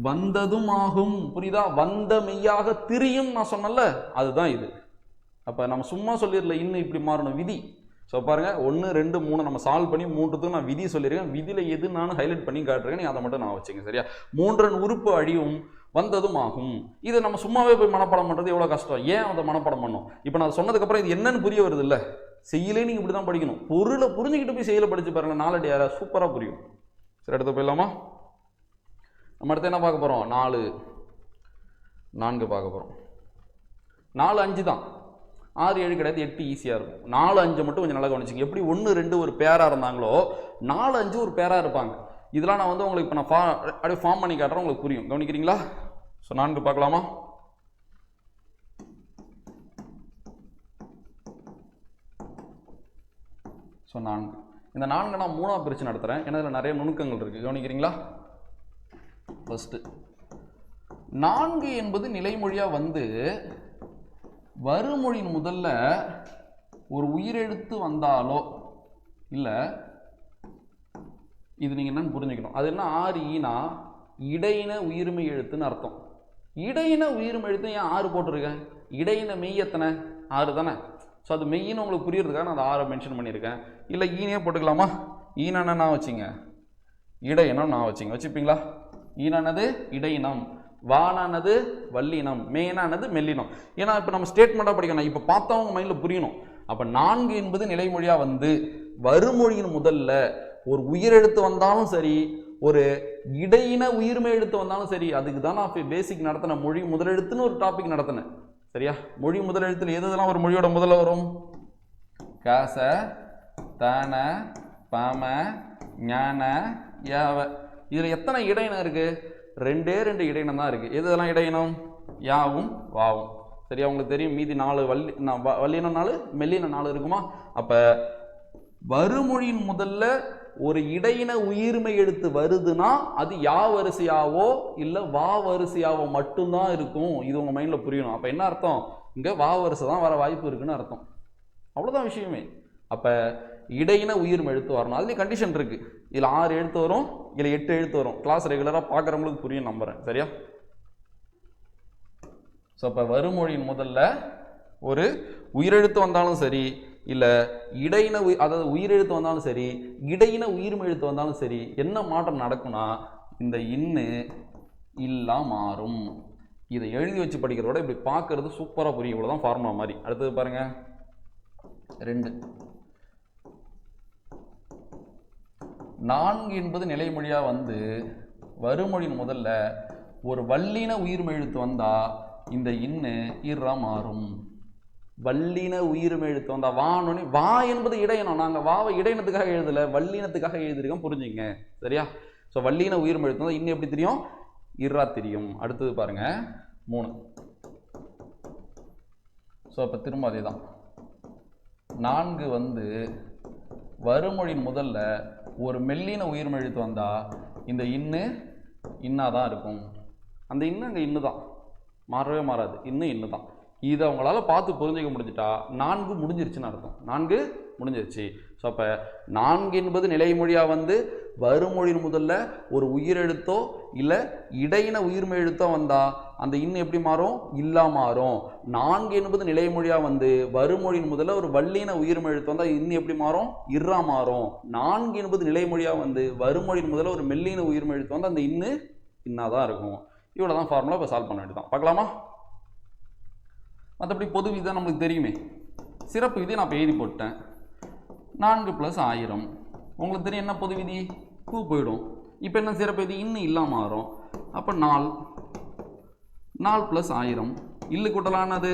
வந்ததும் ஆகும். புரியுதா? வந்த மெய்யாக திரியும் நான் சொன்னல, அதுதான் இது. அப்போ நம்ம சும்மா சொல்லிடல இன்னும் இப்படி மாறணும், விதி. ஸோ பாருங்க, 1 2 3 நம்ம சால்வ் பண்ணி 3த்துக்கும் நான் விதி சொல்லியிருக்கேன். விதியில் எது நான் ஹைலைட் பண்ணி காட்டுறேன், நீ அதை மட்டும் நான் வச்சுங்க. சரியா? 3 உறுப்பு அழியும், வந்ததும் ஆகும். இதை நம்ம சும்மாவே போய் மனப்பாடம் பண்ணுறது எவ்வளோ கஷ்டம். ஏன் அதை மனப்பாடம் பண்ணணும்? இப்போ நான் சொன்னதுக்கப்புறம் இது என்னன்னு புரிய வருது இல்லை? செய்யலே நீங்கள் இப்படி தான் படிக்கணும். பொருளை புரிஞ்சுக்கிட்டு போய் செய்யலை படிச்சு பாருங்கள், நாலடி யாரா சூப்பராக புரியும். சரி, அடுத்து போயிடலாமா? நம்ம அடுத்து என்ன பார்க்க போகிறோம்? 4 4 பார்க்க போகிறோம். 4 5 தான், 6 7 கிடையாது, 8 ஈஸியாக இருக்கும். 4 5 மட்டும் கொஞ்சம் நல்லா கவனிச்சிங்க. எப்படி 1 2 ஒரு பேராக இருந்தாங்களோ 4 5 ஒரு பேராக இருப்பாங்க. இதெல்லாம் நான் வந்து உங்களுக்கு இப்போ நான் அப்படியே ஃபார்ம் பண்ணி காட்டுறேன், உங்களுக்கு புரியும். கவனிக்கிறீங்களா? ஸோ 4 பார்க்கலாமா? ஸோ 4 இந்த 4 நான் 3ஆக பிரித்து நடத்துகிறேன். ஏன்னா இதில் நிறைய நுணுக்கங்கள் இருக்குது. கவனிக்கிறீங்களா? ஃபஸ்ட்டு 4 என்பது நிலைமொழியாக வந்து வருமொழியின் முதல்ல ஒரு உயிரெழுத்து வந்தாலோ இல்லை, இது நீங்கள் என்னன்னு புரிஞ்சுக்கணும். அது என்ன? 6 ஈனா இடையின உயிர்மை எழுத்துன்னு அர்த்தம். இடையின உயிர்மை எழுத்து ஏன் 6 போட்டிருக்கேன்? இடையின மெய் எத்தனை? 6 தானே. ஸோ அது மெய்யின்னு உங்களுக்கு புரியுறதுக்காக நான் அந்த 6 மென்ஷன் பண்ணியிருக்கேன். இல்லை ஈனே போட்டுக்கலாமா? ஈனான நான் வச்சிங்க, இடையினம் நான் வச்சிங்க, வச்சுப்பீங்களா? ஈனானது இடையினம், வானானது வல்லினம், மேனானது மெல்லினம். ஏன்னா இப்போ நம்ம ஸ்டேட்மெண்ட்டாக படிக்கணும், இப்போ பார்த்தவங்க மைண்டில் புரியணும். அப்போ 4 என்பது நிலைமொழியாக வந்து வருமொழியின் முதல்ல ஒரு உயிரெழுத்து வந்தாலும் சரி, ஒரு இடையின உயிர்மை எழுத்து வந்தாலும் சரி, அதுக்கு தான் நான் பேசிக் நடத்தின மொழி முதலெழுத்துன்னு ஒரு டாபிக் நடத்தினேன். சரியா? மொழி முதலெழுத்துல எதுலாம் ஒரு மொழியோட முதல்ல வரும்? காச, தான, பாம, ஞான, யாவ. இதில் எத்தனை இடையினம் இருக்கு? 2 இடையினம் தான் இருக்கு. எதெல்லாம் இடையினம்? யாவும் வாவும். சரியா? உங்களுக்கு தெரியும், மீதி 4 வல்லினம் 4 மெல்லின 4 இருக்குமா? அப்ப வருமொழியின் முதல்ல ஒரு இடையின உயிர்மை எழுத்து வருதுன்னா அது யா வரிசையாவோ இல்லை வா வரிசையாவோ மட்டும்தான் இருக்கும். இது உங்க மைண்ட்ல புரியணும். அப்ப என்ன அர்த்தம்? இங்க வா வரிசை தான் வர வாய்ப்பு இருக்குன்னு அர்த்தம். அவ்வளவுதான் விஷயமே. அப்ப இடையின உயிர்மை எழுத்து வரணும். அதுலேயும் கண்டிஷன் இருக்கு. இதில் 6 எழுத்து வரும், இல்லை 8 எழுத்து வரும். கிளாஸ் ரெகுலராக பார்க்குறவங்களுக்கு புரியும் நம்புறேன். சரியா? ஸோ அப்போ வருமொழியின் முதல்ல ஒரு உயிரெழுத்து வந்தாலும் சரி, இல்லை இடையின அதாவது உயிரெழுத்து வந்தாலும் சரி, இடையின உயிர்மை எழுத்து வந்தாலும் சரி, என்ன மாற்றம் நடக்கும்னா இந்த இன்னு இல்லா மாறும். இதை எழுதி வச்சு படிக்கிறதோட இப்படி பார்க்கறது சூப்பராக புரியும். இவ்வளோதான் ஃபார்முலா மாதிரி. அடுத்தது பாருங்க 2. 4 என்பது நிலைமொழியாக வந்து வருமொழியின் முதல்ல ஒரு வல்லின உயிர்மை எழுத்து வந்தா இந்த இன்னு இர்ரா மாறும். வல்லின உயிர்மை எழுத்து வந்தா வானொனி, வா என்பது இடையினம். நாங்கள் வாவை இடையினத்துக்காக எழுதலை, வல்லினத்துக்காக எழுதிருக்கோம். புரிஞ்சுங்க. சரியா? ஸோ வல்லின உயிர்மை எழுத்து வந்தா இன்னும் எப்படி தெரியும்? இர்ரா தெரியும். அடுத்தது பாருங்க 3. ஸோ அப்போ திரும்ப அதே தான். 4 வந்து வருமொழியின் முதல்ல ஒரு மெல்லின உயிர்மை எழுத்து வந்தா இந்த இன்னு இன்னாதான் இருக்கும். அந்த இன்னு அங்கே இன்னு தான், மாறவே மாறாது. இன்னு தான். இதை அவங்களால பார்த்து புரிஞ்சுக்க முடிஞ்சிட்டா 4 முடிஞ்சிருச்சுன்னு அர்த்தம். 4 முடிஞ்சிருச்சு. ஸோ அப்போ 4 என்பது நிலைமொழியாக வந்து வருமொழியின் முதல்ல ஒரு உயிரெழுத்தோ இல்லை இடையின உயிர்மை எழுத்தோ வந்தா அந்த இன்னு எப்படி மாறும்? இல்லா மாறும். 4 என்பது நிலைமொழியாக வந்து வருமொழியின் முதல்ல ஒரு வல்லின உயிர்மை எழுத்து வந்தா இன்னு எப்படி மாறும்? இர்ரா மாறும். 4 என்பது நிலைமொழியாக வந்து வருமொழியின் முதல்ல ஒரு மெல்லின உயிர்மை எழுத்து வந்தா அந்த இன்னு இன்னாதான் இருக்கும். இவ்வளோ தான் ஃபார்முலா. இப்போ சால்வ் பண்ண வேண்டியதான். பார்க்கலாமா? மற்றபடி பொது விதி தான் நம்மளுக்கு தெரியுமே. சிறப்பு விதி நான் இப்போ எழுதி போட்டேன். 4 + 1000. உங்களுக்கு தெரியும் என்ன பொது விதி? கூ போயிடும். இப்போ என்ன சிறப்பு விதி? இன்னும் இல்லாம மாறும். அப்போ 4 + 1000 இல்லு கூட்டலானது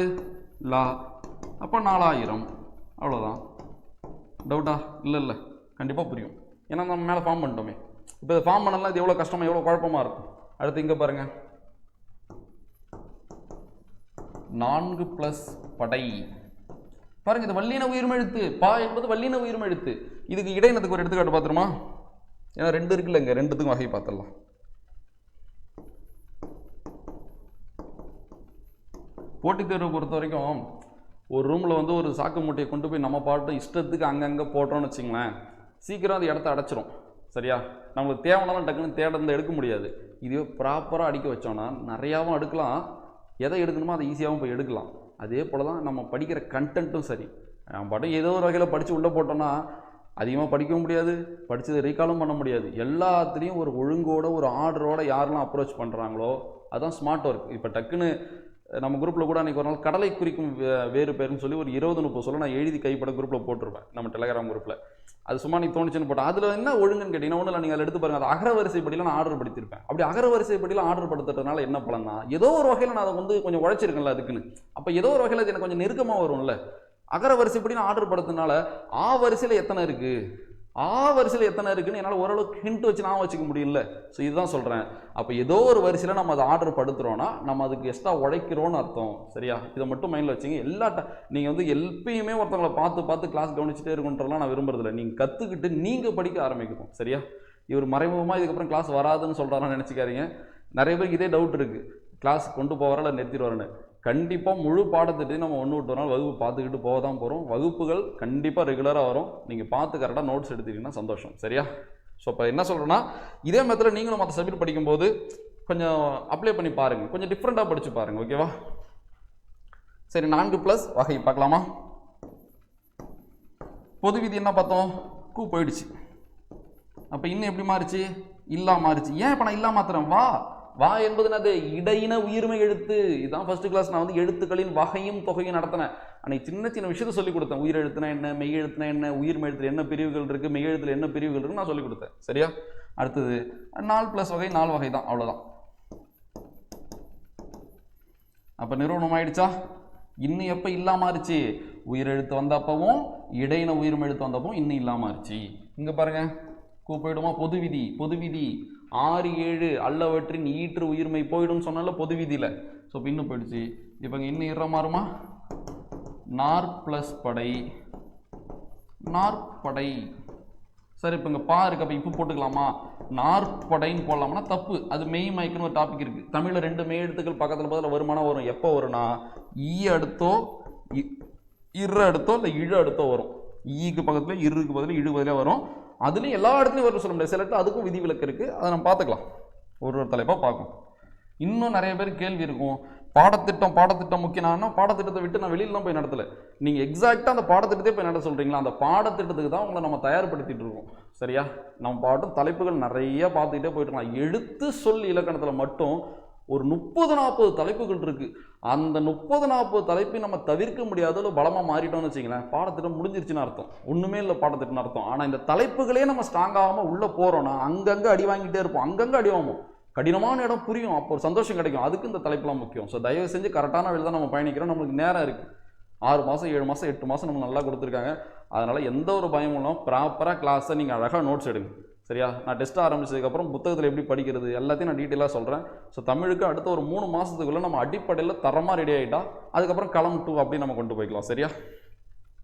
லா. அப்போ 4000. அவ்வளோதான். டவுட்டா? இல்லை கண்டிப்பாக புரியும். ஏன்னா நம்ம மேலே ஃபார்ம் பண்ணிட்டோமே. இப்போ இதை ஃபார்ம் பண்ணலாம், இது எவ்வளோ கஷ்டமாக எவ்வளோ குழப்பமாக இருக்கும். அடுத்து இங்கே பாருங்க 4 + படை. பாருங்க, இது வல்லின உயிர்மை எழுத்து. பா என்பது வல்லின உயிர்மை எழுத்து. இதுக்கு இடையினத்துக்கு ஒரு எடுத்துக்காட்டு பார்த்துருமா? ஏன்னா 2 இருக்குல்ல, இங்கே 2த்துக்கும் வகை பார்த்துடலாம். போட்டித் தேர்வை பொறுத்த வரைக்கும் ஒரு ரூமில் வந்து ஒரு சாக்கு மூட்டையை கொண்டு போய் நம்ம பாட்டு இஷ்டத்துக்கு அங்கங்கே போட்டோம்னு வச்சுங்களேன், சீக்கிரம் அது இடத்த அடைச்சிரும். சரியா? நம்மளுக்கு தேவைனாலும் டக்குன்னு தேடந்து எடுக்க முடியாது. இதுவே ப்ராப்பராக அடிக்க வச்சோன்னா நிறையாவும் எடுக்கலாம், எதை எடுக்கணுமோ அதை ஈஸியாகவும் போய் எடுக்கலாம். அதே போல் தான் நம்ம படிக்கிற கண்டென்ட்டும் சரி. நம்ம பாட்டும் ஏதோ ஒரு வகையில் படித்து உள்ளே போட்டோன்னா அதிகமாக படிக்கவும் முடியாது, படித்ததை ரீகாலும் பண்ண முடியாது. எல்லாத்துலேயும் ஒரு ஒழுங்கோட ஒரு ஆர்டரோட யாரெல்லாம் அப்ரோச் பண்ணுறாங்களோ அதுதான் ஸ்மார்ட் ஒர்க். இப்போ டக்குன்னு நம்ம குரூப்பில் கூட அன்றைக்கி ஒரு நாள் கடலை குறிக்கும் வேறு பேருன்னு சொல்லி ஒரு 20-30 சொல்ல நான் எழுதி கைப்பட குரூப்பில் போட்டிருப்பேன், நம்ம டெலகிராம் குரூப்பில். அது சும்மா நீ தோணுச்சுன்னு போட்டேன். அதில் என்ன ஒழுங்குன்னு கேட்டிங்கன்னா ஒன்றும் இல்லை, நீங்கள் அதில் எடுத்து பாருங்கள். அது அகர வரிசைப்படியில் நான் ஆர்டர் படுத்திருப்பேன். அப்படி அகர வரிசைப்படியில் ஆர்டர் படுத்துறதுனால என்ன பலன்னா, ஏதோ ஒரு வகையில் நான் அதை வந்து கொஞ்சம் உழைச்சிருக்கேன்ல அதுக்குன்னு. அப்போ ஏதோ ஒரு வகையில் எனக்கு கொஞ்சம் நெருக்கமாக வரும்ல. அகர வரிசைப்படி நான் ஆர்டர் படுத்துனால ஆ வரிசையில் எத்தனை இருக்குது, ஆ வரிசையில் எத்தனை இருக்குன்னு என்னால் ஓரளவுக்கு ஹிண்ட் வச்சு நான் வச்சுக்க முடியல. ஸோ இதுதான் சொல்கிறேன். அப்போ ஏதோ ஒரு வரிசையில் நம்ம அதை ஆர்டர் படுத்துகிறோன்னா நம்ம அதுக்கு எக்ஸ்ட்ரா உழைக்கிறோன்னு அர்த்தம். சரியா? இதை மட்டும் மைண்டில் வச்சுங்க. நீங்கள் வந்து எப்பயுமே ஒருத்தவங்களை பார்த்து கிளாஸ் கவனிச்சுட்டே இருக்குன்றலாம் நான் விரும்புறதில்ல. நீங்கள் கற்றுக்கிட்டு நீங்கள் படிக்க ஆரம்பிக்கணும். சரியா? இவர் மறைமுகமாக இதுக்கப்புறம் கிளாஸ் வராதுன்னு சொல்கிறாரான்னு நினச்சிக்காதீங்க. நிறைய பேருக்கு இதே டவுட் இருக்குது, கிளாஸ் கொண்டு போகிறால நிறுத்திடுவாருன்னு. கண்டிப்பாக முழு பாடத்திட்டையும் நம்ம 1 விட்டு 1 நாள் வகுப்பு பார்த்துக்கிட்டு போக தான் போகிறோம். வகுப்புகள் கண்டிப்பாக ரெகுலராக வரும். நீங்கள் பார்த்து கரெக்டாக நோட்ஸ் எடுத்துக்கிட்டிங்கன்னா சந்தோஷம். சரியா? ஸோ இப்போ என்ன சொல்கிறேன்னா, இதே மெத்தடில் நீங்களும் மற்ற சப்ஜெக்ட் படிக்கும்போது கொஞ்சம் அப்ளை பண்ணி பாருங்கள், கொஞ்சம் டிஃப்ரெண்ட்டாக படித்து பாருங்கள். ஓகேவா? சரி, 4+ வகை பார்க்கலாமா? பொது விதி என்ன பார்த்தோம்? கூ போயிடுச்சு. அப்போ இன்னும் எப்படி மாறிச்சு? இல்லா மாறிச்சு. ஏன் இப்போ நான் இல்லா மாத்திரம்? வா வா என்பது என்னது? இடையின உயிர்மை எழுத்து. இதுதான் ஃபர்ஸ்ட் கிளாஸ் நான் வந்து எழுத்துக்களின் வகையும் தொகையும் நடத்தினேன். அன்னைக்கு சின்ன சின்ன விஷயத்தை சொல்லிக் கொடுத்தேன். உயிர் எழுத்துனா என்ன, மெய் எழுத்துனா என்ன, உயிர்மை எழுத்துல என்ன பிரிவுகள் இருக்குது, மெய் எழுத்துல என்ன பிரிவுகள் இருக்குன்னு நான் சொல்லிக் கொடுத்தேன். சரியா? அடுத்தது 4+ வகை, 4 வகை தான், அவ்வளோதான். அப்போ நிறுவனம் ஆயிடுச்சா? இன்னும் எப்போ இல்லாம ஆச்சு? உயிரெழுத்து வந்தப்பவும் இடையின உயிர்மை எழுத்து வந்தப்பவும் இன்னும் இல்லாம ஆச்சு. இங்கே பாருங்க, போயிடுமா? பொது விதி. பொது விதி 6, 7 அல்லவற்றின் ஈற்று உயிர்மை போயிடும் சொன்னால பொது விதியில். ஸோ இப்போ இன்னும் போயிடுச்சு. இப்போ இங்கே இன்னும் இற மாறுமா? நார்+ படை, நாற்படை. சரி, இப்போ இங்கே பா இருக்கு, அப்போ இப்போ போட்டுக்கலாமா? நாற்படைன்னு போடலாம்னா தப்பு. அது மெய் மயக்குன்னு ஒரு டாபிக் இருக்குது. தமிழில் 2 மெய் எழுத்துக்கள் பக்கத்தில் பதில் வருமானம் வரும். எப்போ வரும்னா, ஈ அடுத்தோ இரு அடுத்தோ இல்லை இழு அடுத்தோ வரும். ஈக்கு பக்கத்தில் இருக்கு பதில் இழு பதிலாக வரும். அதுலேயும் எல்லா இடத்துலையும் வரும் சொல்ல முடியாது. சில இடத்துல அதுக்கும் விதி விலக்கு இருக்குது. அதை நம்ம பார்த்துக்கலாம், ஒரு தலைப்பாக பார்க்கணும். இன்னும் நிறைய பேர் கேள்வி இருக்கும், பாடத்திட்டம் முக்கியம்னா பாடத்திட்டத்தை விட்டு நான் வெளியிலாம் போய் நடத்தலை. நீங்கள் எக்ஸாக்டாக அந்த பாடத்திட்டத்தை போய் நடத்த சொல்கிறீங்களா? அந்த பாடத்திட்டத்துக்கு தான் உங்களை நம்ம தயார்படுத்திட்டு இருக்கோம். சரியா? நம்ம பாட்டும் தலைப்புகள் நிறைய பார்த்துக்கிட்டே போயிட்டு இருக்கலாம். எழுத்து சொல் இலக்கணத்தில் மட்டும் ஒரு 30-40 தலைப்புகள் இருக்குது. அந்த 30-40 தலைப்பையும் நம்ம தவிர்க்க முடியாத பலமாக மாறிட்டோம்னு வச்சிங்களேன், பாடத்திட்டம் முடிஞ்சிருச்சுன்னு அர்த்தம். ஒன்றுமே இல்லை பாடத்திட்டம்னு அர்த்தம். ஆனால் இந்த தலைப்புகளே நம்ம ஸ்ட்ராங் ஆகாமல் உள்ளே போகிறோன்னா அங்கங்கே அடி வாங்கிட்டே இருப்போம். அங்கங்கே அடி வாங்குவோம். கடினமான இடம் புரியும், அப்போ ஒரு சந்தோஷம் கிடைக்கும். அதுக்கு இந்த தலைப்புலாம் முக்கியம். ஸோ தயவு செஞ்சு கரெக்டான வழியில் தான் நம்ம பயணிக்கிறோம். நம்மளுக்கு நேரம் இருக்குது. 6 மாதம் 7 மாதம் 8 மாதம் நம்ம நல்லா கொடுத்துருக்காங்க. அதனால் எந்த ஒரு பயமும் இல்லாமல் ப்ராப்பராக கிளாஸை நீங்கள் அழகாக நோட்ஸ் எடுங்க. சரியா? நான் டெஸ்ட் ஆரம்பிச்சதுக்கப்புறம் புத்தகத்தில் எப்படி படிக்கிறது எல்லாத்தையும் நான் டீட்டெயிலாக சொல்கிறேன். ஸோ தமிழுக்கு அடுத்த ஒரு 3 மாதத்துக்குள்ளே நம்ம அடிப்படையில் தரமாக ரெடி ஆகிட்டா அதுக்கப்புறம் களம் 2 அப்படி நம்ம கொண்டு போய்க்கலாம். சரியா?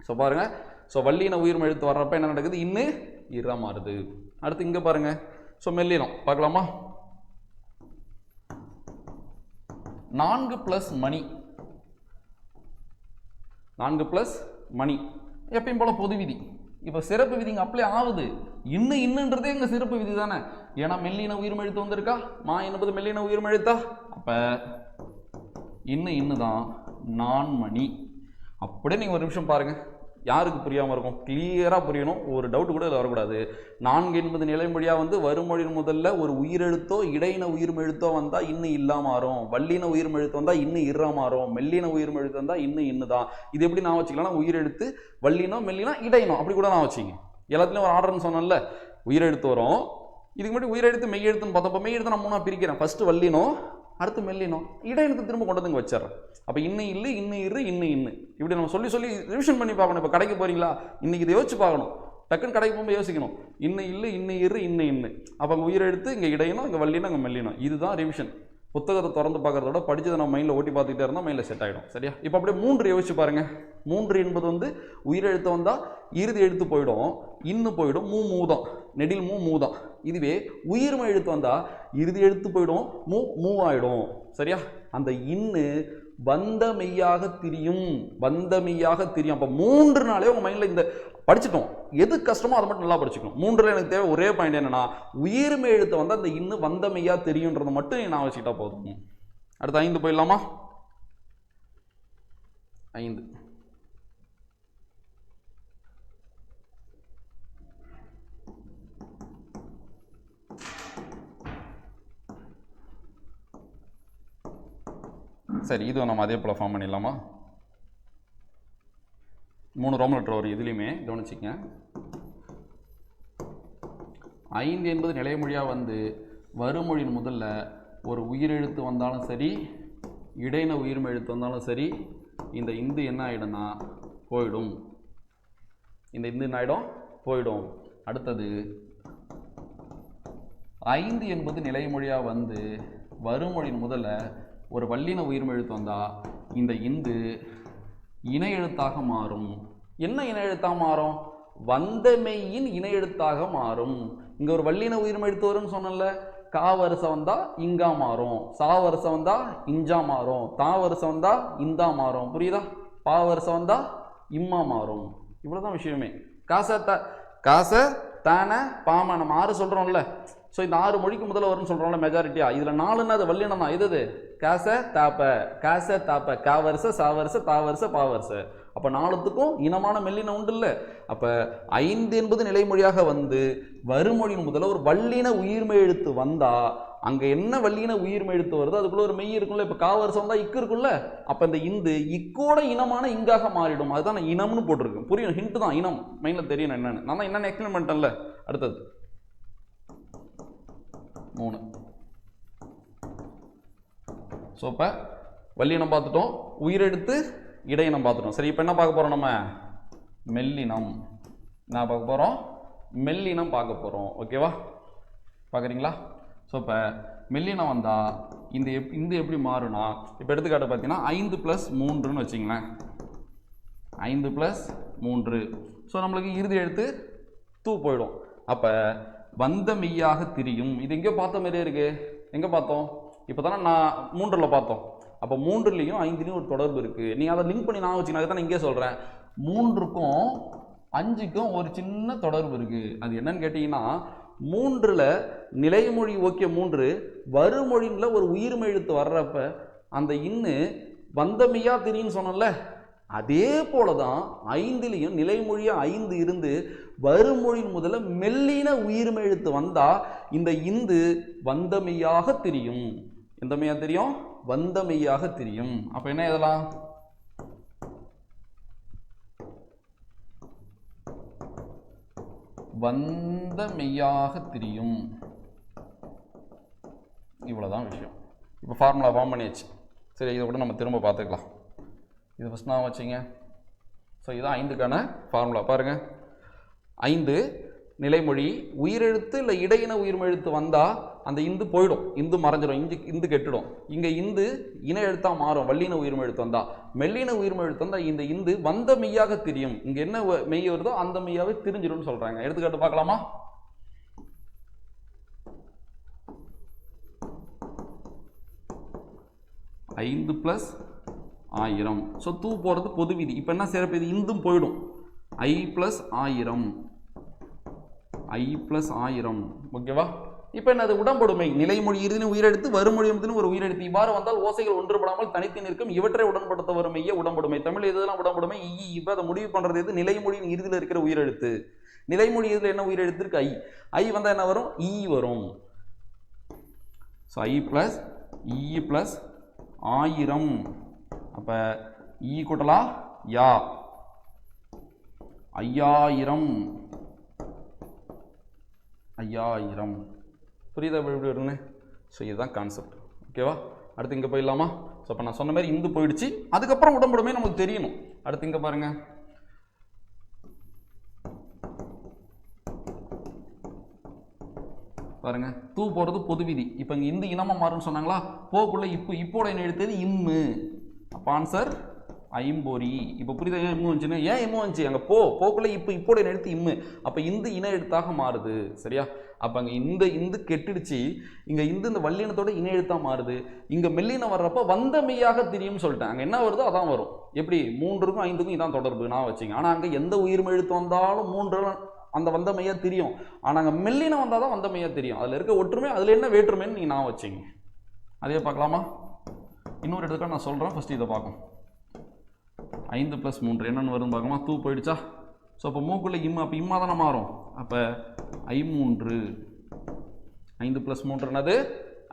ஸோ பாருங்கள், ஸோ வள்ளின உயிர்மை எழுத்து வர்றப்ப என்ன நடக்குது? இன்னும் இற மாறுது. அடுத்து இங்கே பாருங்கள், ஸோ மெல்லினம் பார்க்கலாமா? 4+ மணி. 4+ மணி எப்பயும் போல பொது விதி. இப்போ சிறப்பு விதி இங்கே அப்ளை ஆகுது. இன்னுன்றதே இங்கே சிறப்பு விதி தானே. ஏன்னா மெல்லின உயிர்மை எழுத்து வந்திருக்கா, மா என்பது மெல்லின உயிர்மை எழுத்தா. அப்போ இன்னுதான் நான்மணி. அப்படியே நீங்கள் ஒரு நிமிஷம் பாருங்கள், யாருக்கு புரியாமல் இருக்கும்? கிளியராக புரியணும், ஒரு டவுட் கூட இதில் வரக்கூடாது. 4 என்பது நிலைமொழியாக வந்து வருமொழியின் முதல்ல ஒரு உயிரெழுத்தோ இடையின உயிர்மை எழுத்தோ வந்தால் இன்னும் இல்லா மாறும். வள்ளின உயிர்மை எழுத்து வந்தால் இன்னும் இற மாறும். மெல்லின உயிர்மை எழுத்து வந்தால் இன்னும் தான். இது எப்படி நான் வச்சுக்கலாம்? உயிரெழுத்து வள்ளினோ மெல்லினோ இடையினோ அப்படி கூட நான் வச்சுங்க. எல்லாத்துலேயும் ஒரு ஆர்டர்னு சொன்னேன்ல, உயிரெழுத்து வரும். இதுக்கு முன்னாடி உயிரெழுத்து மெய் எழுத்துன்னு பார்த்தப்போ மெய் எழுத்து நான் 3 பிரிக்கிறேன். ஃபஸ்ட்டு வள்ளினோ, அடுத்து மெல்லினோ, இடையினத்தை திரும்ப கொண்டு வந்து வச்சிடறேன். அப்போ இன்னும் இல்லை, இன்னும் இரு, இன்னும் இப்படி நம்ம சொல்லி ரிவிஷன் பண்ணி பார்க்கணும். இப்போ கடைக்கு போகிறீங்களா, இன்னைக்கு இதை யோசிச்சு பார்க்கணும். டக்குன்னு கடைக்கு போகும்போது யோசிக்கணும், இன்னும் இல்லை, இன்னும் இரு, இன்னும். அப்போ அங்கே உயிரெழுத்து, இங்கே இடையினோ, இங்கே வள்ளினோ, இங்கே மெல்லினோ. இதுதான் ரிவிஷன். புத்தகத்தை திறந்து பார்க்கறத விட படித்ததை நம்ம மைண்டில் ஓட்டி பார்த்துக்கிட்டே இருந்தால் மைண்டில் செட் ஆகிடும். சரியா? இப்போ அப்படியே 3 யோசிச்சு பாருங்கள். 3 என்பது வந்து உயிரெழுத்து வந்தால் இறுதி எழுத்து போயிடும், இன்னும் போயிடும், மூதான், நெடில் மூதான். இதுவே உயிர்மை எழுத்து வந்தால் இறுதி எழுத்து போயிடும், மூவாயிடும். சரியா? அந்த இன்னு வந்த மெய்யாக திரியும், வந்த மெய்யாக திரியும். அப்போ 3 நாளே உங்கள் மைண்டில் இந்த படிச்சுட்டோம். எது கஷ்டமோ அதை மட்டும் நல்லா படிச்சுக்கணும். 3ல் எனக்கு தேவை ஒரே பாயிண்ட் என்னன்னா, உயிர்மை எழுத்து வந்து அந்த இன்னும் வந்த மெய்யாக தெரியுன்றதை மட்டும் நான் வச்சுக்கிட்டா போதும். அடுத்து 5 போயிடலாமா? 5 சரி, இது நம்ம அதே போல் ஃபார்ம் பண்ணிடலாமா? 3 ரோமன் லெட்டர் வரும் இதுலேயுமே, கவனிச்சிங்க. 5 என்பது நிலைமொழியாக வந்து வருமொழியின் முதல்ல ஒரு உயிரெழுத்து வந்தாலும் சரி, இடையின உயிர்மை எழுத்து வந்தாலும் சரி, இந்த இந்து என்ன ஆகிடும்னா போயிடும். இந்த இந்து என்ன ஆகிடும்? போயிடும். அடுத்தது 5 என்பது நிலைமொழியாக வந்து வருமொழியின் முதல்ல ஒரு வல்லின உயிர்மை எழுத்து வந்தால் இந்த இந்து இணை எழுத்தாக மாறும். என்ன இணை எழுத்தாக மாறும்? வந்தமெய்யின் இணை எழுத்தாக மாறும். இங்கே ஒரு வல்லின உயிர்மை எழுத்து வரும்னு சொன்னல, கா வரிசை வந்தால் இங்கா மாறும், சா வரிசை வந்தால் இஞ்சா மாறும், தா வரிசை வந்தால் இந்தா மாறும். புரியுதா? பா வரிசை வந்தால் இம்மா மாறும். இவ்வளோதான் விஷயமே. காசை தான பாம நம்ம 6 சொல்கிறோம்ல. ஸோ இந்த 6 மொழிக்கு முதல்ல வரும்னு சொல்கிறோம்ல மெஜாரிட்டியா. இதில் 4ன்னா அது வல்லினம் தான். எது காச தாப்ப கா வரிசை சா வரிசை தா வரிசை பா வரிசை. அப்போ 4த்துக்கும் இனமான மெல்லினம் உண்டு இல்லை. அப்போ 5 என்பது நிலைமொழியாக வந்து வருமொழியின் முதல்ல ஒரு வல்லின உயிர்மை எழுத்து வந்தால் அங்கே என்ன வல்லின உயிர்மை எழுத்து வருதோ அதுக்குள்ள ஒரு மெய் இருக்குல்ல. இப்போ கா வரிசை வந்தால் இக்கு இருக்குல்ல. அப்போ இந்த இந்து இக்கோட இனமான இங்காக மாறிடும். அதுதான் நான் இனம்னு போட்டிருக்கேன். புரியும், ஹிண்ட் தான். இனம் மைண்டில் தெரியணும் என்னன்னு. நான் தான் என்னென்னு எக்ஸ்பிளைன் பண்ணிட்டேன்ல. அடுத்தது 3. ஸோ இப்போ வல்லினம் பார்த்துட்டோம், உயிரெழுத்து இடையினம் பார்த்துட்டோம். சரி, இப்போ என்ன பார்க்க போகிறோம்? நம்ம மெல்லினம் என்ன பார்க்க போகிறோம்? மெல்லினம் பார்க்க போகிறோம். ஓகேவா, பார்க்குறீங்களா? ஸோ இப்போ மெல்லினம் வந்தால் இந்த எப்படி மாறுனா, இப்போ எடுத்துக்காட்டு பார்த்தீங்கன்னா 5 + 3ன்னு வச்சிங்களேன். 5 + 3. ஸோ நம்மளுக்கு இறுதி எழுத்து தூ போயிடும். அப்போ வந்த மெய்யாக திரியும். இது எங்கேயோ பார்த்த மாதிரியே இருக்கு. எங்கே பார்த்தோம்? இப்போ தானே நான் 3ல் பார்த்தோம். அப்போ 3லையும் 5லையும் ஒரு தொடர்பு இருக்குது. நீங்கள் அதை லிங்க் பண்ணி நான் வச்சுக்கணும். அதுதான் நான் இங்கே சொல்கிறேன். 3க்கும் 5க்கும் ஒரு சின்ன தொடர்பு இருக்குது. அது என்னன்னு கேட்டிங்கன்னா, 3ல் நிலைமொழி ஓகே 3 வருமொழியில் ஒரு உயிர்மை எழுத்து வர்றப்ப அந்த இன்னு வந்தமையா திரின்னு சொன்னோம்ல, அதே போல தான் 5லையும் நிலைமொழியாக 5 இருந்து வருமொழியின் முதல்ல மெல்லின உயிர்மை எழுத்து வந்தால் இந்த இந்து வந்தமையாக திரியும். எந்த மெய்யா தெரியும்? வந்தமையாக தெரியும். அப்ப என்ன எழுதலாம்? வந்தமையாக தெரியும். இவ்வளவுதான் விஷயம். இப்போ ஃபார்முலா ஃபார்ம் பண்ணியாச்சு. சரி, இதை கூட நம்ம திரும்ப பார்த்துக்கலாம். இது ஃபஸ்ட் நான் வச்சிங்க. ஸோ இதுதான் 5க்கான ஃபார்முலா. பாருங்க, 5 நிலைமொழி உயிரெழுத்து இல்லை இடையின உயிர்மை எழுத்து வந்தால் அந்த இந்து போயிடும், இந்து மறைஞ்சிடும், இந்து கெட்டுடும். இங்கே இந்து இன எழுத்தா மாறும் வல்லின உயிர்மை எழுத்து வந்தா. மெல்லின உயிர்மை எழுத்து வந்தா இந்த இந்து வந்த மெய்யாக தெரியும். இங்கே என்ன மெய் வருதோ அந்த மெய்யாவே தெரிஞ்சிடும் சொல்றாங்க. எடுத்துக்காட்டு பார்க்கலாமா? ஐந்து பிளஸ் 1000. ஸோ தூ போகிறது பொது விதி. இப்போ என்ன சிறப்பு? இது இந்தும் போயிடும். I + 1000. I + 1000. ஓகேவா? இப்போ என்னது? உடம்படுமை. நிலைமொழி இறுதின உயிரெழுத்து வருமொழி ஒரு உயிரெழுத்து இவ்வாறு வந்தால் ஓசைகள் ஒன்றுபடாமல் தனித்து நிற்கும். இவற்றை உடன்படுத்த வரும் மெய்ய உடம்படுமை. தமிழ் இதெல்லாம் உடம்படுமை. இப்போ அதை முடிவு பண்ணுறது எது? நிலைமொழியின் இறுதியில் இருக்கிற உயிரெழுத்து. நிலைமொழி இறுதியில் என்ன உயிரெழுத்து இருக்கு? ஐ. ஐ வந்தால் என்ன வரும்? ஈ வரும். So I + E + 1000. அப்போ ஈ கூட்டலா யா 5000. 5000. புரியுதா எப்படி வரும்னு? ஸோ இதுதான் கான்செப்ட். ஓகேவா? அடுத்து இங்கே போயிடலாமா? ஸோ இப்போ நான் சொன்ன மாதிரி இந்து போயிடுச்சு. அதுக்கப்புறம் உடம்புடுமே நமக்கு தெரியணும். அடுத்து இங்கே பாருங்க, பாருங்க, தூ போகிறது பொது விதி. இப்போ இங்கே இந்து இனமாக மாறுன்னு சொன்னாங்களா? போக்குள்ள இப்போட என்ன எழுத்தது? இம்மு. அப்போ ஆன்சர் ஐம்பொறி. இப்போ புரியுதா ஏன் இம்மு வந்துச்சுன்னு? ஏன் இம்மு வந்துச்சு? அங்கே போக்குள்ள இப்போட என்ன எழுத்து? இம்மு. அப்போ இந்து இன எழுத்தாக மாறுது. சரியா? அப்போ அங்கே இந்து கெட்டுடுச்சு. இங்கே இந்த வல்லினத்தோட இன எழுத்தாக மாறுது. இங்கே மெல்லினம் வர்றப்ப வந்த மெய்யாக தெரியும்னு சொல்லிட்டேன். அங்கே என்ன வருதோ அதான் வரும். எப்படி? 3க்கும் 5க்கும் இதான் தொடர்பு நான் வச்சுங்க. ஆனால் அங்கே எந்த உயிர்மை எழுத்து வந்தாலும் 3 அந்த வந்த மையா தெரியும். ஆனால் அங்கே மெல்லினம் வந்தால் தான் வந்த மையா தெரியும். அதில் இருக்க ஒற்றுமை, அதில் என்ன வேற்றுமைன்னு நீங்கள் நான் வச்சிங்க. அதே பார்க்கலாமா? இன்னொரு இடத்துக்கு நான் சொல்கிறேன். ஃபஸ்ட்டு இதை பார்க்கும். 5 + 3 என்னென்னு வரும்னு பார்க்கலாமா? தூ போயிடுச்சா? ஸோ அப்போ மூக்குள்ள இம்மா, அப்போ இம்மா தானே மாறும். அப்போ I3. 5 + 3 என்னது?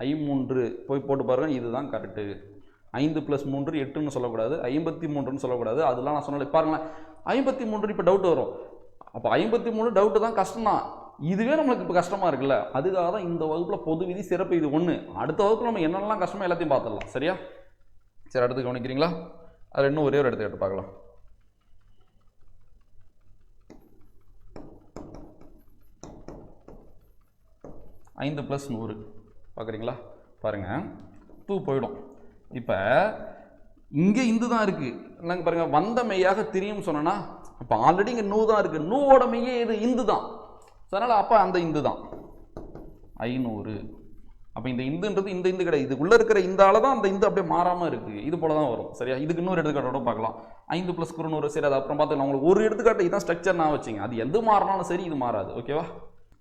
I3. போய் போட்டு பாருங்கள், இதுதான் கரெக்டு. 5 + 3 8ன்னு சொல்லக்கூடாது, 53ன்னு சொல்லக்கூடாது. அதெல்லாம் நான் சொன்னேன். பாருங்களேன், 53 இப்போ டவுட் வரும். அப்போ 53 டவுட்டு தான், கஷ்டம்தான். இதுவே நம்மளுக்கு இப்போ கஷ்டமாக இருக்குல்ல. அதுக்காக தான் இந்த வகுப்பில் பொது விதி சிறப்பு இது ஒன்று. அடுத்த வகுப்பில் நம்ம என்னெல்லாம் கஷ்டமோ எல்லாத்தையும் பார்த்துடலாம். சரியா? சரி, அடுத்து கவனிக்கிறீங்களா? அதில் இன்னும் ஒரே ஒரு எடுத்துக்கிட்டு பார்க்கலாம். ஐந்து + 100 பார்க்குறீங்களா? பாருங்கள், தூ போயிடும். இப்போ இங்கே இந்து தான் இருக்குது. இல்லைங்க பாருங்கள், வந்த மெய்யாக தெரியும் சொன்னா, அப்போ ஆல்ரெடி இங்கே நூ தான் இருக்குது. நூவோட மெய்யே இது இந்து தான். அதனால் அப்போ அந்த இந்து தான் 500. அப்போ இந்த இந்துன்றது இந்த இந்து கிடையாது, இதுக்குள்ளே இருக்கிற இந்த ஆளை தான் அந்த இந்து அப்படியே மாறாமல் இருக்குது. இது போல தான் வரும். சரியா? இதுக்கு இன்னொரு எடுத்துக்காட்டோட பார்க்கலாம். 5 + குறுநூறு. சரி, அது அப்புறம் பார்த்துக்கலாம். உங்களுக்கு ஒரு எடுத்துக்காட்டு இதான் ஸ்ட்ரக்சர் நான் வச்சுங்க. அது எது மாறினாலும் சரி, இது மாறாது. ஓகேவா?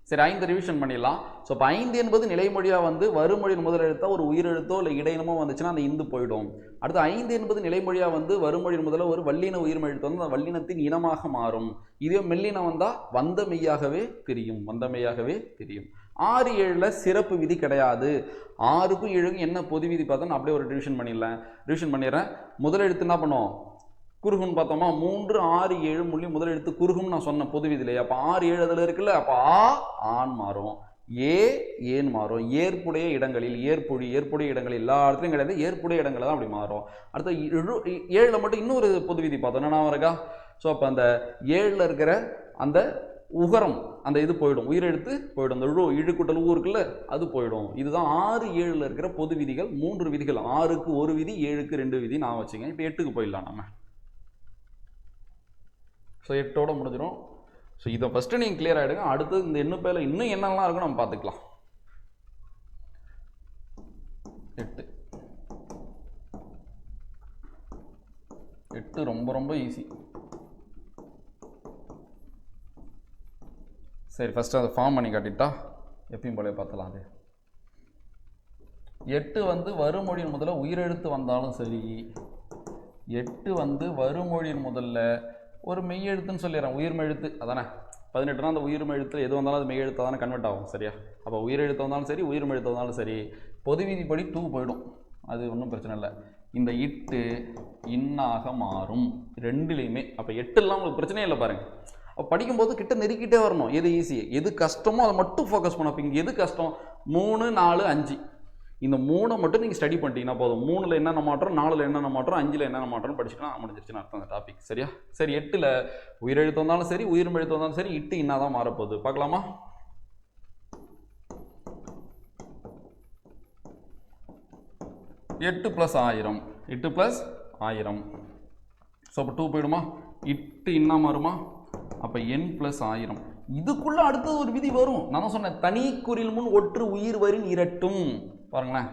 சரி, 5 ரிவிஷன் பண்ணிடலாம். ஸோ இப்போ 5 என்பது நிலைமொழியாக வந்து வருமொழியின் முதல் எழுத்தோ ஒரு உயிரெழுத்தோ இல்லை இடையினமோ வந்துச்சுன்னா அந்த இந்து போயிடும். அடுத்து 5 என்பது நிலைமொழியாக வந்து வருமொழியின் முதல்ல ஒரு வல்லின உயிர்மை எழுத்து வந்து அந்த வல்லினத்தின் இனமாக மாறும். இதே மெல்லினம் வந்தால் வந்த மெய்யாகவே தெரியும். 6, 7ல் சிறப்பு விதி கிடையாது. 6க்கும் 7க்கும் என்ன பொது விதி பார்த்தோம், அப்படியே ஒரு ரிவிஷன் பண்ணிடுறேன். முதல் எழுத்து என்ன பண்ணுவோம், குறுகுன்னு பார்த்தோமா. 3, 6, 7 முள்ளி முதல் எழுத்து குறுகும் நான் சொன்ன பொது விதியிலே. அப்போ 6, 7 அதில் இருக்குல்ல, அப்போ ஆண் மாறும், ஏன் மாறும். ஏற்புடைய இடங்களில் ஏற்புடைய இடங்கள் எல்லா இடத்துலையும் கிடையாது, ஏற்புடைய இடங்களில் தான் அப்படி மாறும். அடுத்து 7ல் மட்டும் இன்னொரு பொது விதி பார்த்தோம், என்ன இருக்கா. ஸோ அப்போ அந்த 7ல் இருக்கிற அந்த உகரம் அந்த இது போயிடும், உயிரெழுத்து போயிடும். அந்த இழுக்கூட்டல் ஊ இருக்குல்ல, அது போயிடும். இதுதான் 6, 7ல் இருக்கிற பொது விதிகள். 3 விதிகள். 6க்கு 1 விதி, 7க்கு 2 விதி நான் வச்சுங்க. இப்போ 8க்கு போயிடலாம் நம்ம. ஸோ 8ஓட முடிஞ்சிடும். ஸோ இதை ஃபஸ்ட்டு நீங்கள் கிளியர் ஆகிடுங்க. அடுத்து இந்த எண்ணு பேரில் இன்னும் என்னெல்லாம் இருக்கும் நம்ம பார்த்துக்கலாம். 8 ரொம்ப ஈஸி. சரி, ஃபஸ்ட்டு அதை ஃபார்ம் பண்ணி காட்டிட்டா எப்பயும் போல பார்த்துலாம். அது 8 வந்து வருமொழியின் முதல்ல உயிரெழுத்து வந்தாலும் சரி, 8 வந்து வருமொழியின் முதல்ல ஒரு மெய்யெழுத்துன்னு சொல்லிடுறேன், உயிர்மெழுத்து அதானே. 18னா அந்த உயிர்மெழுத்து எது வந்தாலும் அது மெய்யெழுத்தாக தானே கன்வெர்ட் ஆகும். சரியா? அப்போ உயிரெழுத்து வந்தாலும் சரி, உயிர்மெழுத்து வந்தாலும் சரி, பொது விதிப்படி 2 போயிடும். அது ஒன்றும் பிரச்சனை இல்லை. இந்த இட்டு இன்னாக மாறும் ரெண்டுலேயுமே. அப்போ 8லாம் உங்களுக்கு பிரச்சனையே இல்லை பாருங்கள். அப்போ படிக்கும்போது கிட்ட நெருக்கிட்டே வரணும். எது ஈஸி எது கஷ்டமோ அதை மட்டும் ஃபோக்கஸ் பண்ண. இங்கே எது கஷ்டம், 3, 4, 5 இந்த 3 மட்டும் நீங்கள் ஸ்டடி பண்ணிட்டீங்கன்னா போதும். 3ல் என்னென்ன மாற்றம், 4ல் என்னென்ன மாற்றம், 5ல் என்னென்ன மாற்றம் படிச்சுன்னா முடிஞ்சிருச்சுன்னு அர்த்தம் அந்த டாபிக். சரியா? சரி, 8ல் உயிரெழுத்து வந்தாலும் சரி, உயிர்மெழுத்து வந்தாலும் சரி, இட்டு இன்னா தான் மாறப்போகுது. பார்க்கலாமா? 8 + 1000. 8 + 1000. ஸோ அப்போ 2 போயிடுமா? இட்டு இன்னா மாறுமா? அப்போ n + 1000. இதுக்குள்ள அடுத்தது ஒரு விதி வரும். நான் சொன்னேன், தனி குறில் முன் ஒற்று உயிர் வரின் இரட்டும். பாருங்களேன்,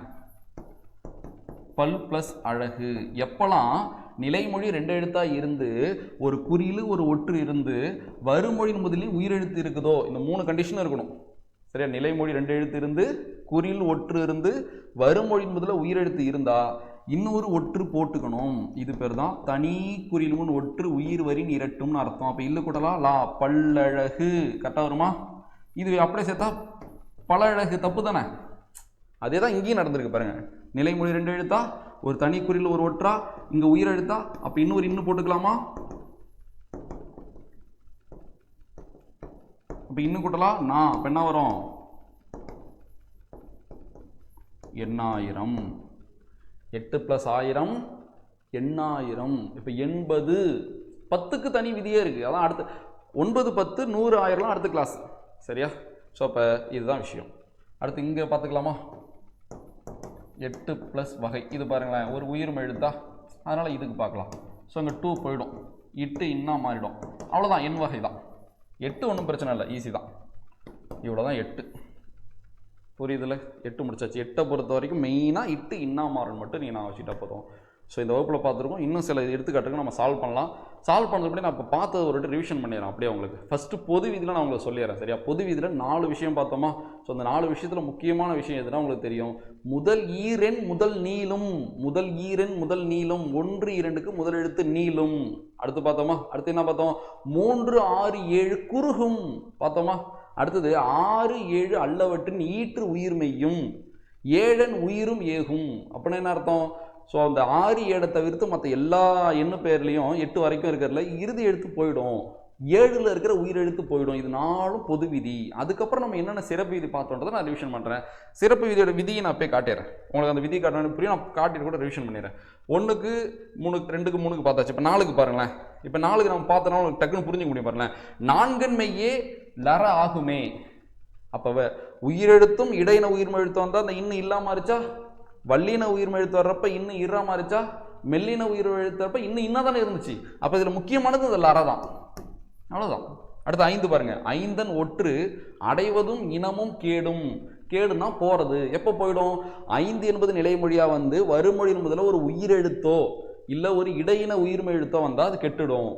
பல் + அழகு. எப்பெல்லாம் நிலைமொழி 2 எழுத்தா இருந்து ஒரு குறியில் ஒரு ஒற்று இருந்து வருமொழியின் முதலில் உயிரெழுத்து இருக்குதோ, இந்த 3 கண்டிஷன் இருக்கணும். சரியா? நிலைமொழி 2 எழுத்து இருந்து குறியில் ஒற்று இருந்து வருமொழியின் முதல்ல உயிரெழுத்து இருந்தா இன்னொரு ஒற்று போட்டுக்கணும். இது பேர் தான் தனி குறில் முன் ஒற்று உயிர் வரின் இரட்டும்னு அர்த்தம். அப்போ இல்லு கூட்டலாம் லா, பல்லழகு. கரெக்டாக வருமா? இது அப்படியே சேர்த்தா பழழகு. தப்பு தானே? அதே தான் இங்கேயும் நடந்திருக்கு பாருங்க. நிலைமொழி 2 எழுத்தா, ஒரு தனி குறியில் ஒரு ஒற்றா, இங்க உயிர் எழுத்தா, அப்ப இன்னொரு இன்னும் போட்டுக்கலாமா? அப்ப இன்னும் கூட்டலாம் நான். அப்ப என்ன வரும்? எண்ணாயிரம். 8 + 1000 எண்ணாயிரம். இப்ப 80. 10க்கு தனி விதியே இருக்கு. அதான் அடுத்து 9, 10, 100, 1000 அடுத்த கிளாஸ். சரியா? ஸோ அப்போ இதுதான் விஷயம். அடுத்து இங்கே பார்த்துக்கலாமா? 8 + வகை. இது பாருங்களேன், ஒரு உயிர்மை எழுத்தா, அதனால் இதுக்கு பார்க்கலாம். ஸோ இங்கே 2 போயிடும், இட்டு இன்னா மாறிடும். அவ்வளோதான், எண் வகை தான். 8 ஒன்றும் பிரச்சனை இல்லை, ஈஸி தான். இவ்வளோ தான் 8. புரியுதுல? 8 முடிச்சாச்சு. 8 பொறுத்த வரைக்கும் மெயினாக இட்டு இன்னா மாறுன்னு மட்டும் நீங்கள் நான் வச்சுட்டா போதும். ஸோ இந்த வகுப்பில் பார்த்துருக்கோம். இன்னும் சில எடுத்துக்காட்டுக்கு நம்ம சால்வ் பண்ணலாம். சால்வ் பண்ணுறதுப்படி நான் இப்போ பார்த்தது ஒரு ரிவிஷன் பண்ணிடுறேன் அப்படியே உங்களுக்கு. ஃபஸ்ட்டு பொது விதியில் நான் உங்களுக்கு சொல்லிடுறேன். சரியா? பொது விதியில் 4 விஷயம் பார்த்தோமா? ஸோ அந்த 4 விஷயத்தில் முக்கியமான விஷயம் எதுனா உங்களுக்கு தெரியும். முதல் ஈரெண் முதல் நீளும். முதல் ஈரெண் முதல் நீளும். 1, 2க்கு முதல் எழுத்து நீளும். அடுத்து பார்த்தோமா? அடுத்து என்ன பார்த்தோம்? 3, 6, 7 குறுகும். பார்த்தோமா? அடுத்தது 6, 7 அல்லவற்றின் ஈற்று உயிர்மெய்யும். 7 உயிரும் ஏகும். அப்படின்னா என்ன அர்த்தம்? ஸோ அந்த 6, 7 தவிர்த்து மற்ற எல்லா எண்ணு பேர்லையும் 8 வரைக்கும் இருக்கிறதுல இறுதி எழுத்து போயிடும், 7ல் இருக்கிற உயிரெழுத்து போயிடும். இது 4ம் பொது விதி. அதுக்கப்புறம் நம்ம என்னென்ன சிறப்பு விதி பார்த்தோன்றதை நான் ரிவிஷன் பண்ணுறேன். சிறப்பு விதியோட விதியை நான் போய் காட்டிடுறேன். உங்களுக்கு அந்த விதி காட்டணும் புரியும், நான் காட்டிட்டு கூட ரிவிஷன் பண்ணிடுறேன். 1க்கு 3, 2க்கு 3க்கு பார்த்தாச்சு. இப்போ 4க்கு பாருங்களேன். இப்போ 4க்கு நம்ம பார்த்தோன்னா உங்களுக்கு டக்குன்னு புரிஞ்சுக்க முடியும். பாருங்களேன், நான்கன்மையே லர ஆகுமே. அப்போ உயிரெழுத்தும் இடையின உயிர்மை எழுத்து வந்தால் அந்த இன்னும் இல்லாமல் இருச்சா, வல்லின உயிர்மை எழுத்து வர்றப்ப இன்னும் இறா மாறிச்சா, மெல்லின உயிர்மை எழுத்து வர்றப்ப இன்னும் இன்னா தானே இருந்துச்சு. அப்போ இதில் முக்கியமானது இந்த லர தான். அவ்வளோதான். அடுத்து 5 பாருங்க. 5 ஒற்று அடைவதும் இனமும் கேடும். கேடுனா போகிறது. எப்போ போயிடும்? 5 என்பது நிலைமொழியாக வந்து வறுமொழியின் முதல்ல ஒரு உயிரெழுத்தோ இல்லை ஒரு இடையின உயிர்மை எழுத்தோ வந்தால் அது கெட்டுடும்.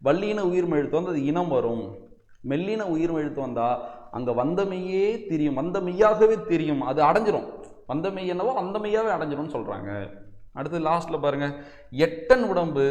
வல்லின உயிர்மை எழுத்து வந்து அது இனம் வரும். மெல்லின உயிர்மை எழுத்து வந்தால் அங்கே வந்தமையே தெரியும், வந்தமையாகவே தெரியும், அது அடைஞ்சிரும். வந்தமை என்னவோ அந்த மையாவே அடைஞ்சிரும்னு சொல்கிறாங்க. அடுத்து லாஸ்ட்டில் பாருங்கள், எட்டன் உடம்பு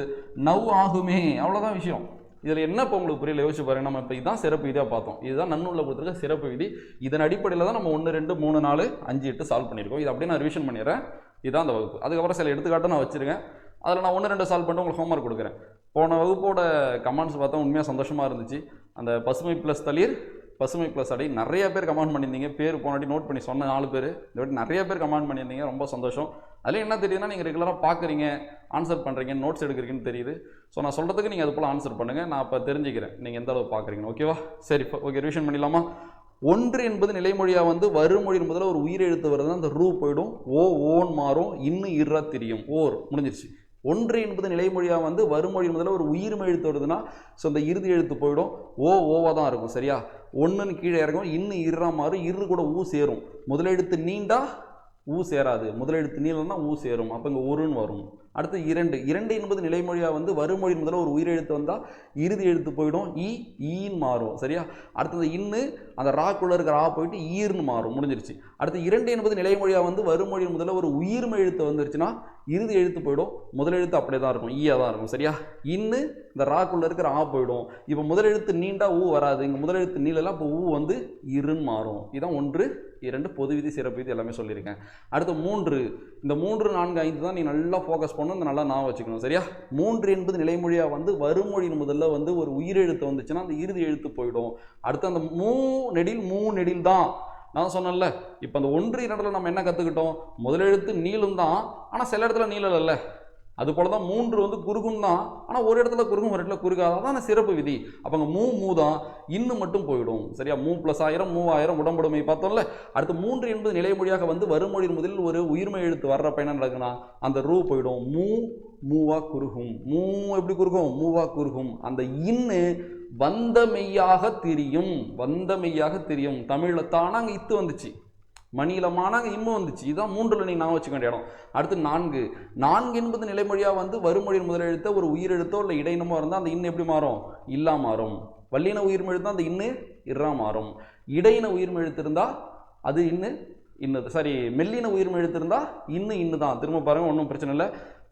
நவ் ஆகுமே, அவ்வளோதான் விஷயம். இதில் என்ன இப்போ உங்களுக்கு புரியல, யோசிச்சு பாருங்க. நம்ம இப்போ இதுதான் சிறப்பு விதியாக பார்த்தோம். இதுதான் நன்னூலில் கொடுத்துருக்க சிறப்பு விதி. இதன் அடிப்படையில் தான் நம்ம 1 2 3 4 5 8 சால்வ் பண்ணியிருக்கோம். இது அப்படியே நான் ரிவிஷன் பண்ணிடுறேன். இதுதான் அந்த வகுப்பு. அதுக்கப்புறம் சில எடுத்துக்காட்டும் நான் வச்சுருக்கேன். அதில் நான் 1 2 சால்வ் பண்ணிட்டு உங்களுக்கு ஹோம்ஒர்க் கொடுக்குறேன். போன வகுப்போட கமெண்ட்ஸ் பார்த்தா உண்மையாக சந்தோஷமாக இருந்துச்சு. அந்த பசுமை ப்ளஸ் தளிர் பசுமை ப்ளஸ் அடை நிறைய பேர் கமெண்ட் பண்ணியிருந்தீங்க. பேர் போனாடி நோட் பண்ணி சொன்ன 4 பேர், இந்த வாட்டி நிறைய பேர் கமெண்ட் பண்ணியிருந்தீங்க. ரொம்ப சந்தோஷம். அதில் என்ன தெரியுதுன்னா, நீங்கள் ரெகுலராக பார்க்குறீங்க, ஆன்சர் பண்ணுறீங்க, நோட்ஸ் எடுக்கிறீங்கன்னு தெரியுது. ஸோ நான் சொல்கிறதுக்கு நீங்கள் அது போல் ஆன்சர் பண்ணுங்கள். நான் இப்போ தெரிஞ்சுக்கிறேன் நீங்கள் எந்த அளவு பார்க்குறீங்கன்னு. ஓகேவா? சரி, ஓகே, ரிவிஷன் பண்ணிடலாமா? 1 என்பது நிலைமொழியாக வந்து வறுமொழியின் முதல்ல ஒரு உயிரெழுத்து வருதுன்னா அந்த ரூ போயிடும், ஓன் மாறும், இன்னும் இறா தெரியும், ஓர் முடிஞ்சிருச்சு. 1 என்பது நிலைமொழியாக வந்து வறுமொழியின் முதல்ல ஒரு உயிர்மை எழுத்து வருதுன்னா ஸோ அந்த இறுதி எழுத்து போயிடும், ஓவாக தான் இருக்கும். சரியா? 1ன்னு கீழே இறங்கும், இன்னும் இறா மாறும், இரு கூட ஊ சேரும். முதலெழுத்து நீண்டா ஊ சேராது, முதலெழுத்து நீளம்னா ஊ சேரும். அப்போ இங்கே ஒருன்னு வரும். அடுத்து 2 என்பது நிலைமொழியாக வந்து வறுமொழியின் முதல்ல ஒரு உயிரெழுத்து வந்தால் இறுதி எழுத்து போயிடும், ஈன்னு மாறும். சரியா? அடுத்தது இன்னு அந்த ராக்குள்ளே இருக்கிற ஆ போயிட்டு ஈர்னு மாறும், முடிஞ்சிருச்சு. அடுத்து 2 என்பது நிலைமொழியாக வந்து வறுமொழியின் முதல்ல ஒரு உயிர்மை எழுத்து வந்துருச்சுன்னா இறுதி எழுத்து போயிடும், முதலெழுத்து அப்படியே தான் இருக்கும், ஈயாக தான் இருக்கும். சரியா? இன்னு இந்த ராக்குள்ளே இருக்கிற ஆ போயிடும். இப்போ முதலெழுத்து நீண்டா ஊ வராது, இங்கே முதலெழுத்து நீளலாம், இப்போ ஊ வந்து இருன்னு மாறும். இதுதான் 1 2 பொது விதி சிறப்பு விதி எல்லாமே சொல்லியிருக்கேன். அடுத்து 3, இந்த 3 4 5 தான் நீ நல்லா ஃபோக்கஸ் பண்ணணும், இந்த நல்லா நான் வச்சுக்கணும். சரியா? 3 என்பது நிலைமொழியாக வந்து வறுமொழியின் முதல்ல வந்து ஒரு உயிரெழுத்து வந்துச்சுன்னா அந்த இறுதி எழுத்து போயிடும். அடுத்து அந்த மூ நெடில் தான் நான் சொன்னேன்ல. இப்போ அந்த 1 2 நம்ம என்ன கற்றுக்கிட்டோம்? முதலெழுத்து நீளும் தான், ஆனால் சில இடத்துல நீளம் இல்லை. அது போல தான் 3 வந்து குறுகும் தான், ஆனால் ஒரு இடத்துல குறுகும் ஒரு இடத்துல குறுகாது. அதான் சிறப்பு விதி. அப்போ அங்கே மூ தான், இன்னும் மட்டும் போயிடும். சரியா? மூ + 1000 3000 உடம்புடைமை பார்த்தோம்ல. அடுத்து 3 என்பது நிலைமொழியாக வந்து வறுமொழியின் முதலில் ஒரு உயிர்மை எழுத்து வர்றப்ப என்ன நடக்குன்னா அந்த ரூ போயிடும், மூவா குறுகும். மூ எப்படி குறுகும்? மூவா குறுகும். அந்த இன்னு வந்தமெய்யாக தெரியும், வந்தமெய்யாக தெரியும். தமிழில் தானா அங்கே இத்து வந்துச்சு, மணிலமானாங்க இம்மு வந்துச்சு. இதுதான் 3ல் நீ நான் வச்சுக்க வேண்டிய இடம். அடுத்து 4 என்பது நிலைமொழியாக வந்து வறுமொழியின் முதலெழுத்த ஒரு உயிரெழுத்தோ இல்லை இடையினமோ இருந்தால் அந்த இன்னு எப்படி மாறும்? இல்லா மாறும். வல்லின உயிர்மை எழுத்து அந்த இன்னு இறா மாறும். இடையின உயிர்மை எழுத்து இருந்தால் அது இன்னு சாரி மெல்லின உயிர்மை எழுத்து இருந்தால் இன்னு தான். திரும்ப பாருங்கள், ஒன்றும் பிரச்சனை இல்லை.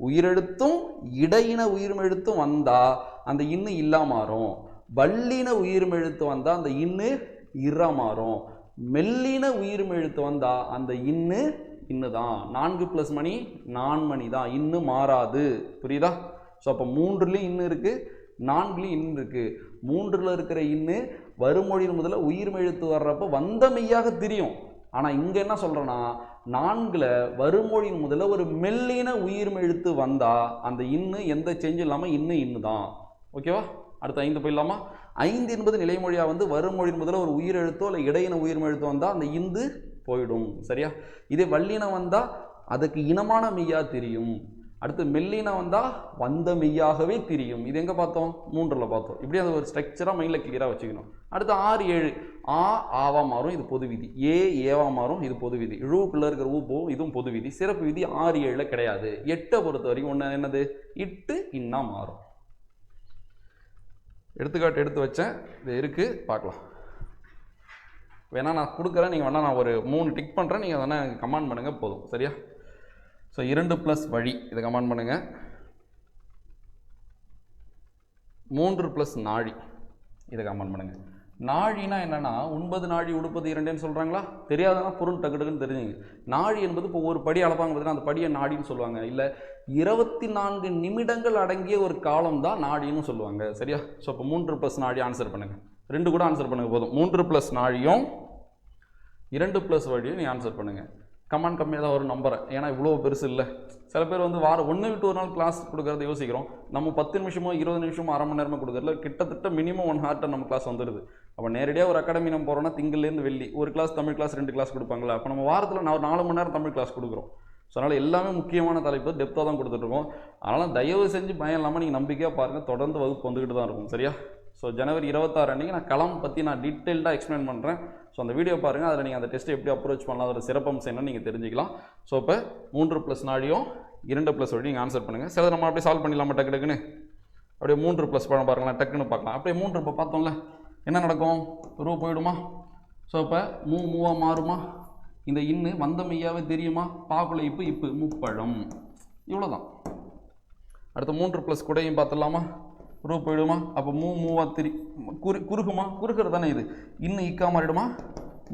உயிரெழுத்தும் இடையின உயிர்மை எழுத்தும் வந்தால் அந்த இன்னு இல்லா மாறும். வல்லின உயிர்மை எழுத்து வந்தால் அந்த இன்னு இறா மாறும். மெல்லின உயிர்மை எழுத்து வந்தால் அந்த இன்னு தான். 4 + மணி 4 மணி தான், இன்னு மாறாது. புரியுதா? ஸோ அப்போ 3லேயும் இன்னு இருக்குது, 4லேயும் இன்னு இருக்குது. 3ல் இருக்கிற இன்னு வறுமொழியின் முதல்ல உயிர்மை எழுத்து வர்றப்போ வந்தமெய்யாக தெரியும். ஆனால் இங்கே என்ன சொல்கிறேன்னா 4ல் வறுமொழியின் முதல்ல ஒரு மெல்லின உயிர்மை எழுத்து வந்தால் அந்த இன்னு எந்த சேஞ்சும் இல்லாமல் இன்னு தான். ஓகேவா? அடுத்து 5 போயிடலாமா? 5 என்பது நிலைமொழியாக வந்து வறுமொழியின் முதல்ல ஒரு உயிரெழுத்தோ இல்லை இடையின உயிர்மை எழுத்து வந்தால் அந்த இந்து போயிடும். சரியா? இதே வல்லினம் வந்தால் அதுக்கு இனமான மெய்யா தெரியும். அடுத்து மெல்லினம் வந்தால் வந்த மெய்யாகவே தெரியும். இது எங்கே பார்த்தோம்? 3ல் பார்த்தோம். இப்படி அது ஒரு ஸ்ட்ரக்சராக மைண்டில் கிளியராக வச்சுக்கணும். அடுத்து 6 7 ஆவா மாறும், இது பொது விதி. ஏவா மாறும், இது பொது விதி. ழூக்குள்ளே இருக்கிற ஊ போகும், இதுவும் பொது விதி. சிறப்பு விதி 6 7 கிடையாது. 8 பொறுத்த வரைக்கும் ஒன்று என்னது? இட்டு இன்னா மாறும். எடுத்துக்காட்டு எடுத்து வச்சேன், இது இருக்குது, பார்க்கலாம். வேணா நான் கொடுக்குறேன், நீங்கள் வேணால் நான் ஒரு 3 டிக் பண்ணுறேன், நீங்கள் வேணால் எனக்கு கமெண்ட் பண்ணுங்கள், போதும். சரியா? ஸோ 2 + வழி இதை கமெண்ட் பண்ணுங்கள். 3 + நாழி இதை கமெண்ட் பண்ணுங்கள். நாழினா என்னென்னா 9 நாழி உடுப்பது 2ன்னு சொல்கிறாங்களா? தெரியாதனா பொருள் டக்குன்னு தெரிஞ்சுங்க. நாழி என்பது இப்போ ஒரு படி அளப்பாங்க பார்த்தீங்கன்னா அந்த படியை நாடின்னு சொல்லுவாங்க. இல்லை 24 நிமிடங்கள் அடங்கிய ஒரு காலம் தான் நாடின்னு சொல்லுவாங்க. சரியா? ஸோ இப்போ 3 + நாழி ஆன்சர் பண்ணுங்கள். 2 கூட ஆன்சர் பண்ணுங்கள், போதும். 3 + நாழியும் 2 + வழியும் நீ ஆன்சர் பண்ணுங்கள். கமெண்ட் கம்மியாக தான் ஒரு நம்பரை, ஏன்னா இவ்வளோ பெருசு இல்லை. சில பேர் வந்து வாரம் 1 விட்டு 1 நாள் கிளாஸ் கொடுக்குறத யோசிக்கிறோம். நம்ம 10 நிமிஷமோ 20 நிமிஷமோ அரை மணி நேரமோ கொடுக்குறதுல கிட்டத்தட்ட மினிமம் 1 ஹார்ட்ட நம்ம கிளாஸ் வந்துடுது. அப்போ நேரடியாக ஒரு அகாடமி நம்ம போகிறோம்னா திங்கள்லேருந்து வெள்ளி ஒரு கிளாஸ் தமிழ் கிளாஸ் 2 கிளாஸ் கொடுப்பாங்களா? அப்போ நம்ம வாரத்தில் 4 மணி நேரம் தமிழ் கிளாஸ் கொடுக்குறோம். ஸோ அதனால் எல்லாமே முக்கியமான தலைப்பு டெப்த்தாக தான் கொடுத்துட்ருக்கோம். அதனால் தயவு செஞ்சு பயம் இல்லாமல் நீங்கள் நம்பிக்கையாக பாருங்கள், தொடர்ந்து வகுப்பு வந்துக்கிட்டு தான் இருக்கும். சரியா? ஸோ ஜனவரி 26 அன்றைக்கி நான் களம் பற்றி நான் டீட்டெயில்டாக எக்ஸ்பிளைன் பண்ணுறேன். ஸோ அந்த வீடியோ பாருங்கள், அதில் நீங்கள் அந்த டெஸ்ட்டை எப்படி அப்ரோச் பண்ணலாம், அதோட சிறப்பம்சம் என்னன்னு நீங்கள் தெரிஞ்சுக்கலாம். ஸோ இப்போ 3 + நாடியும் 2 + வழி நீங்கள் ஆன்சர் பண்ணுங்கள். சில நம்ம அப்படியே சால்வ் பண்ணிடலாமா டக்கு டக்குன்னு? அப்படியே 3 + படம் பாருங்களேன், டக்குன்னு பார்க்கலாம். அப்படியே 3 இப்போ பார்த்தோம்ல, என்ன நடக்கும்? ரூ போயிடுமா? ஸோ இப்போ மூவா மாறுமா? இந்த இன்னு வந்த மெய்யாவே தெரியுமா? பாக்குள்ள இப்போ முப்பழம், இவ்வளோதான். அடுத்து 3 + கூடையும் பார்த்துடலாமா? ரூ போயிடுமா? அப்போ மூவா குறுகுமா? குறுக்கிறது தானே இது. இன்னும் இக்கா மாறிடுமா?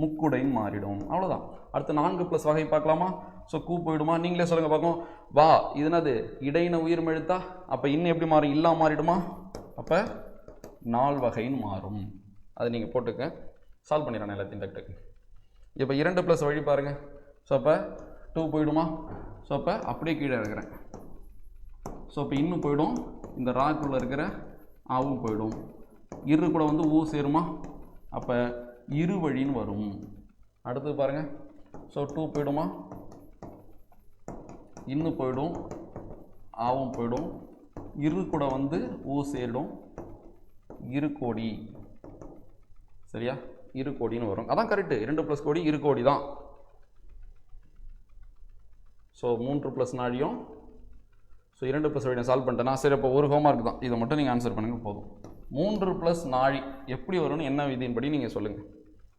முக்குடையும் மாறிடும், அவ்வளோதான். அடுத்து 4 + வகை பார்க்கலாமா? ஸோ கூ போயிடுமா? நீங்களே சொல்லுங்கள் பார்க்கும். வா இது என்னது? இடையின உயிர் எழுத்தா? அப்போ இன்னும் எப்படி மாறும்? இல்லா மாறிடுமா? அப்போ 4 வகைன்னு மாறும். அதை நீங்கள் போட்டுக்க, சால்வ் பண்ணிடுறேன் எல்லாத்தையும் டக்கு டக்கு. இப்போ 2 + வழி பாருங்கள். ஸோ அப்போ 2 போயிடுமா? ஸோ அப்போ அப்படியே கீழே இருக்கிறேன். ஸோ இப்போ இன்னும் போயிடும், இந்த ராக்குள்ளே இருக்கிற ஆவும் போயிடும், இரு கூட வந்து ஊ சேருமா? அப்போ இரு வழின்னு வரும். அடுத்து பாருங்கள். ஸோ 2 போயிடுமா? இன்னும் போயிடும், ஆவும் போயிடும், இரு கூட வந்து ஊ சேரும், இரு கோடி. சரியா? இரு கோடின்னு வரும். அதான் கரெக்டு. 2 + கோடி இரு கோடி தான். ஸோ 3 + நாடியும், ஸோ 2 + வழி நான் சால்வ் பண்ணிட்டேன்னா சரி. அப்போ ஒரு ஹோம்ஒர்க் தான், இதை மட்டும் நீங்கள் ஆன்சர் பண்ணுங்கள் போதும். 3 + நாழி எப்படி வரும்னு என்ன விதியின்படி நீங்கள் சொல்லுங்கள்.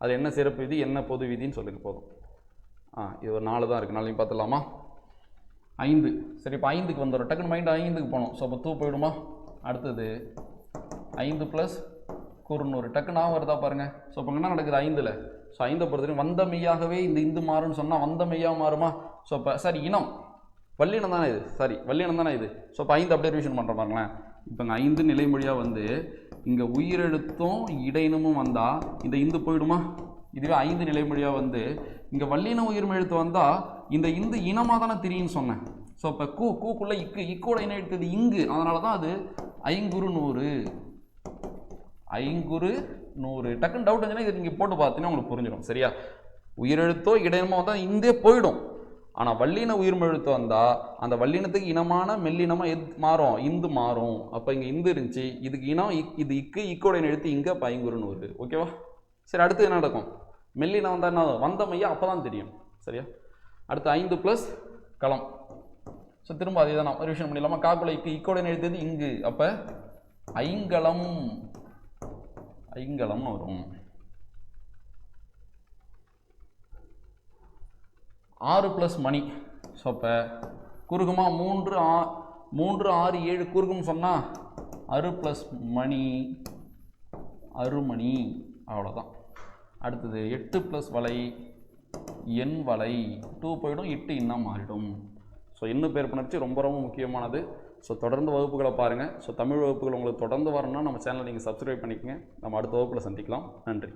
அது என்ன சிறப்பு விதி, என்ன பொது விதின்னு சொல்லுங்கள் போதும். இது ஒரு 4 தான் இருக்குது, 4 பார்த்துடலாமா? 5. சரி, இப்போ 5க்கு வந்துடும். டக்குன்னு மைண்ட் 5க்கு போகணும். ஸோ அப்போ 2 போயிடுமா? அடுத்தது 5 + குறுநூறு, டக்குன்னு நான் வருதா பாருங்கள். ஸோ இப்போ என்ன நடக்குது 5ல்? ஸோ 5 பொறுத்தவரைக்கும் வந்த மெய்யாகவே இந்த இந்து மாறுன்னு சொன்னால் வந்த மெய்யாக மாறுமா? ஸோ இப்போ சரி, இனம் வல்லினம் தானே இது, சாரி வல்லினம் தானே இது. ஸோ இப்போ 5 அப்படியே ரிவிஷன் பண்ணுற பாருங்களேன். இப்போ இங்கே 5 நிலைமொழியாக வந்து இங்கே உயிரெழுத்தும் இடையினமும் வந்தால் இந்த இந்து போயிடுமா? இதுவே 5 நிலைமொழியாக வந்து இங்கே வல்லின உயிர்மை எழுத்து வந்தால் இந்த இந்து இனமாக தானே திரின்னு சொன்னேன். ஸோ இப்போ கூக்குள்ளே இக்கோட இனம் எடுத்தது இங்கு, அதனால தான் அது 5 100. 5 100. டக்குன்னு டவுட் இருந்துச்சுன்னா இது நீங்கள் போட்டு பார்த்தீங்கன்னா உங்களுக்கு புரிஞ்சிடும். சரியா? உயிரெழுத்தோ இடையினமோ வந்தால் இந்தே போயிடும். ஆனால் வல்லின உயிர்மை எழுத்து வந்தால் அந்த வல்லினத்துக்கு இனமான மெல்லினமாக மாறும், இந்து மாறும். அப்போ இங்கே இந்து இருந்துச்சு, இதுக்கு இனம் இது இக்கோட எழுத்து இங்கே 5 100. ஓகேவா? சரி, அடுத்து என்ன நடக்கும்? மெல்லினம் வந்தால் என்ன வந்த மையா அப்போ தான் தெரியும். சரியா? அடுத்து 5 + களம். ஸோ திரும்ப அதே தான் நான் ரிவிஷன் பண்ணிடலாமா? காக்குள்ள இக்கோட எழுத்தது இங்கு, அப்போ ஐங்கலம்னு வரும். 6 + மணி. ஸோ அப்போ குறுகுமா? 3 6 7 குறுகுன்னு சொன்னால் 6 + மணி, அருமணி, அவ்வளோதான். அடுத்தது 8 + வலை, எண் வலை. 2 போயிடும், 8 இன்னும் மாறிடும். ஸோ எண்ணு பெயர் புணர்ச்சி ரொம்ப ரொம்ப முக்கியமானது. ஸோ தொடர்ந்து வகுப்புகளை பாருங்கள். ஸோ தமிழ் வகுப்புகள் உங்களுக்கு தொடர்ந்து வரணும்னா நம்ம சேனலை நீங்கள் சப்ஸ்கிரைப் பண்ணிக்கங்க. நம்ம அடுத்த வகுப்பில் சந்திக்கலாம். நன்றி.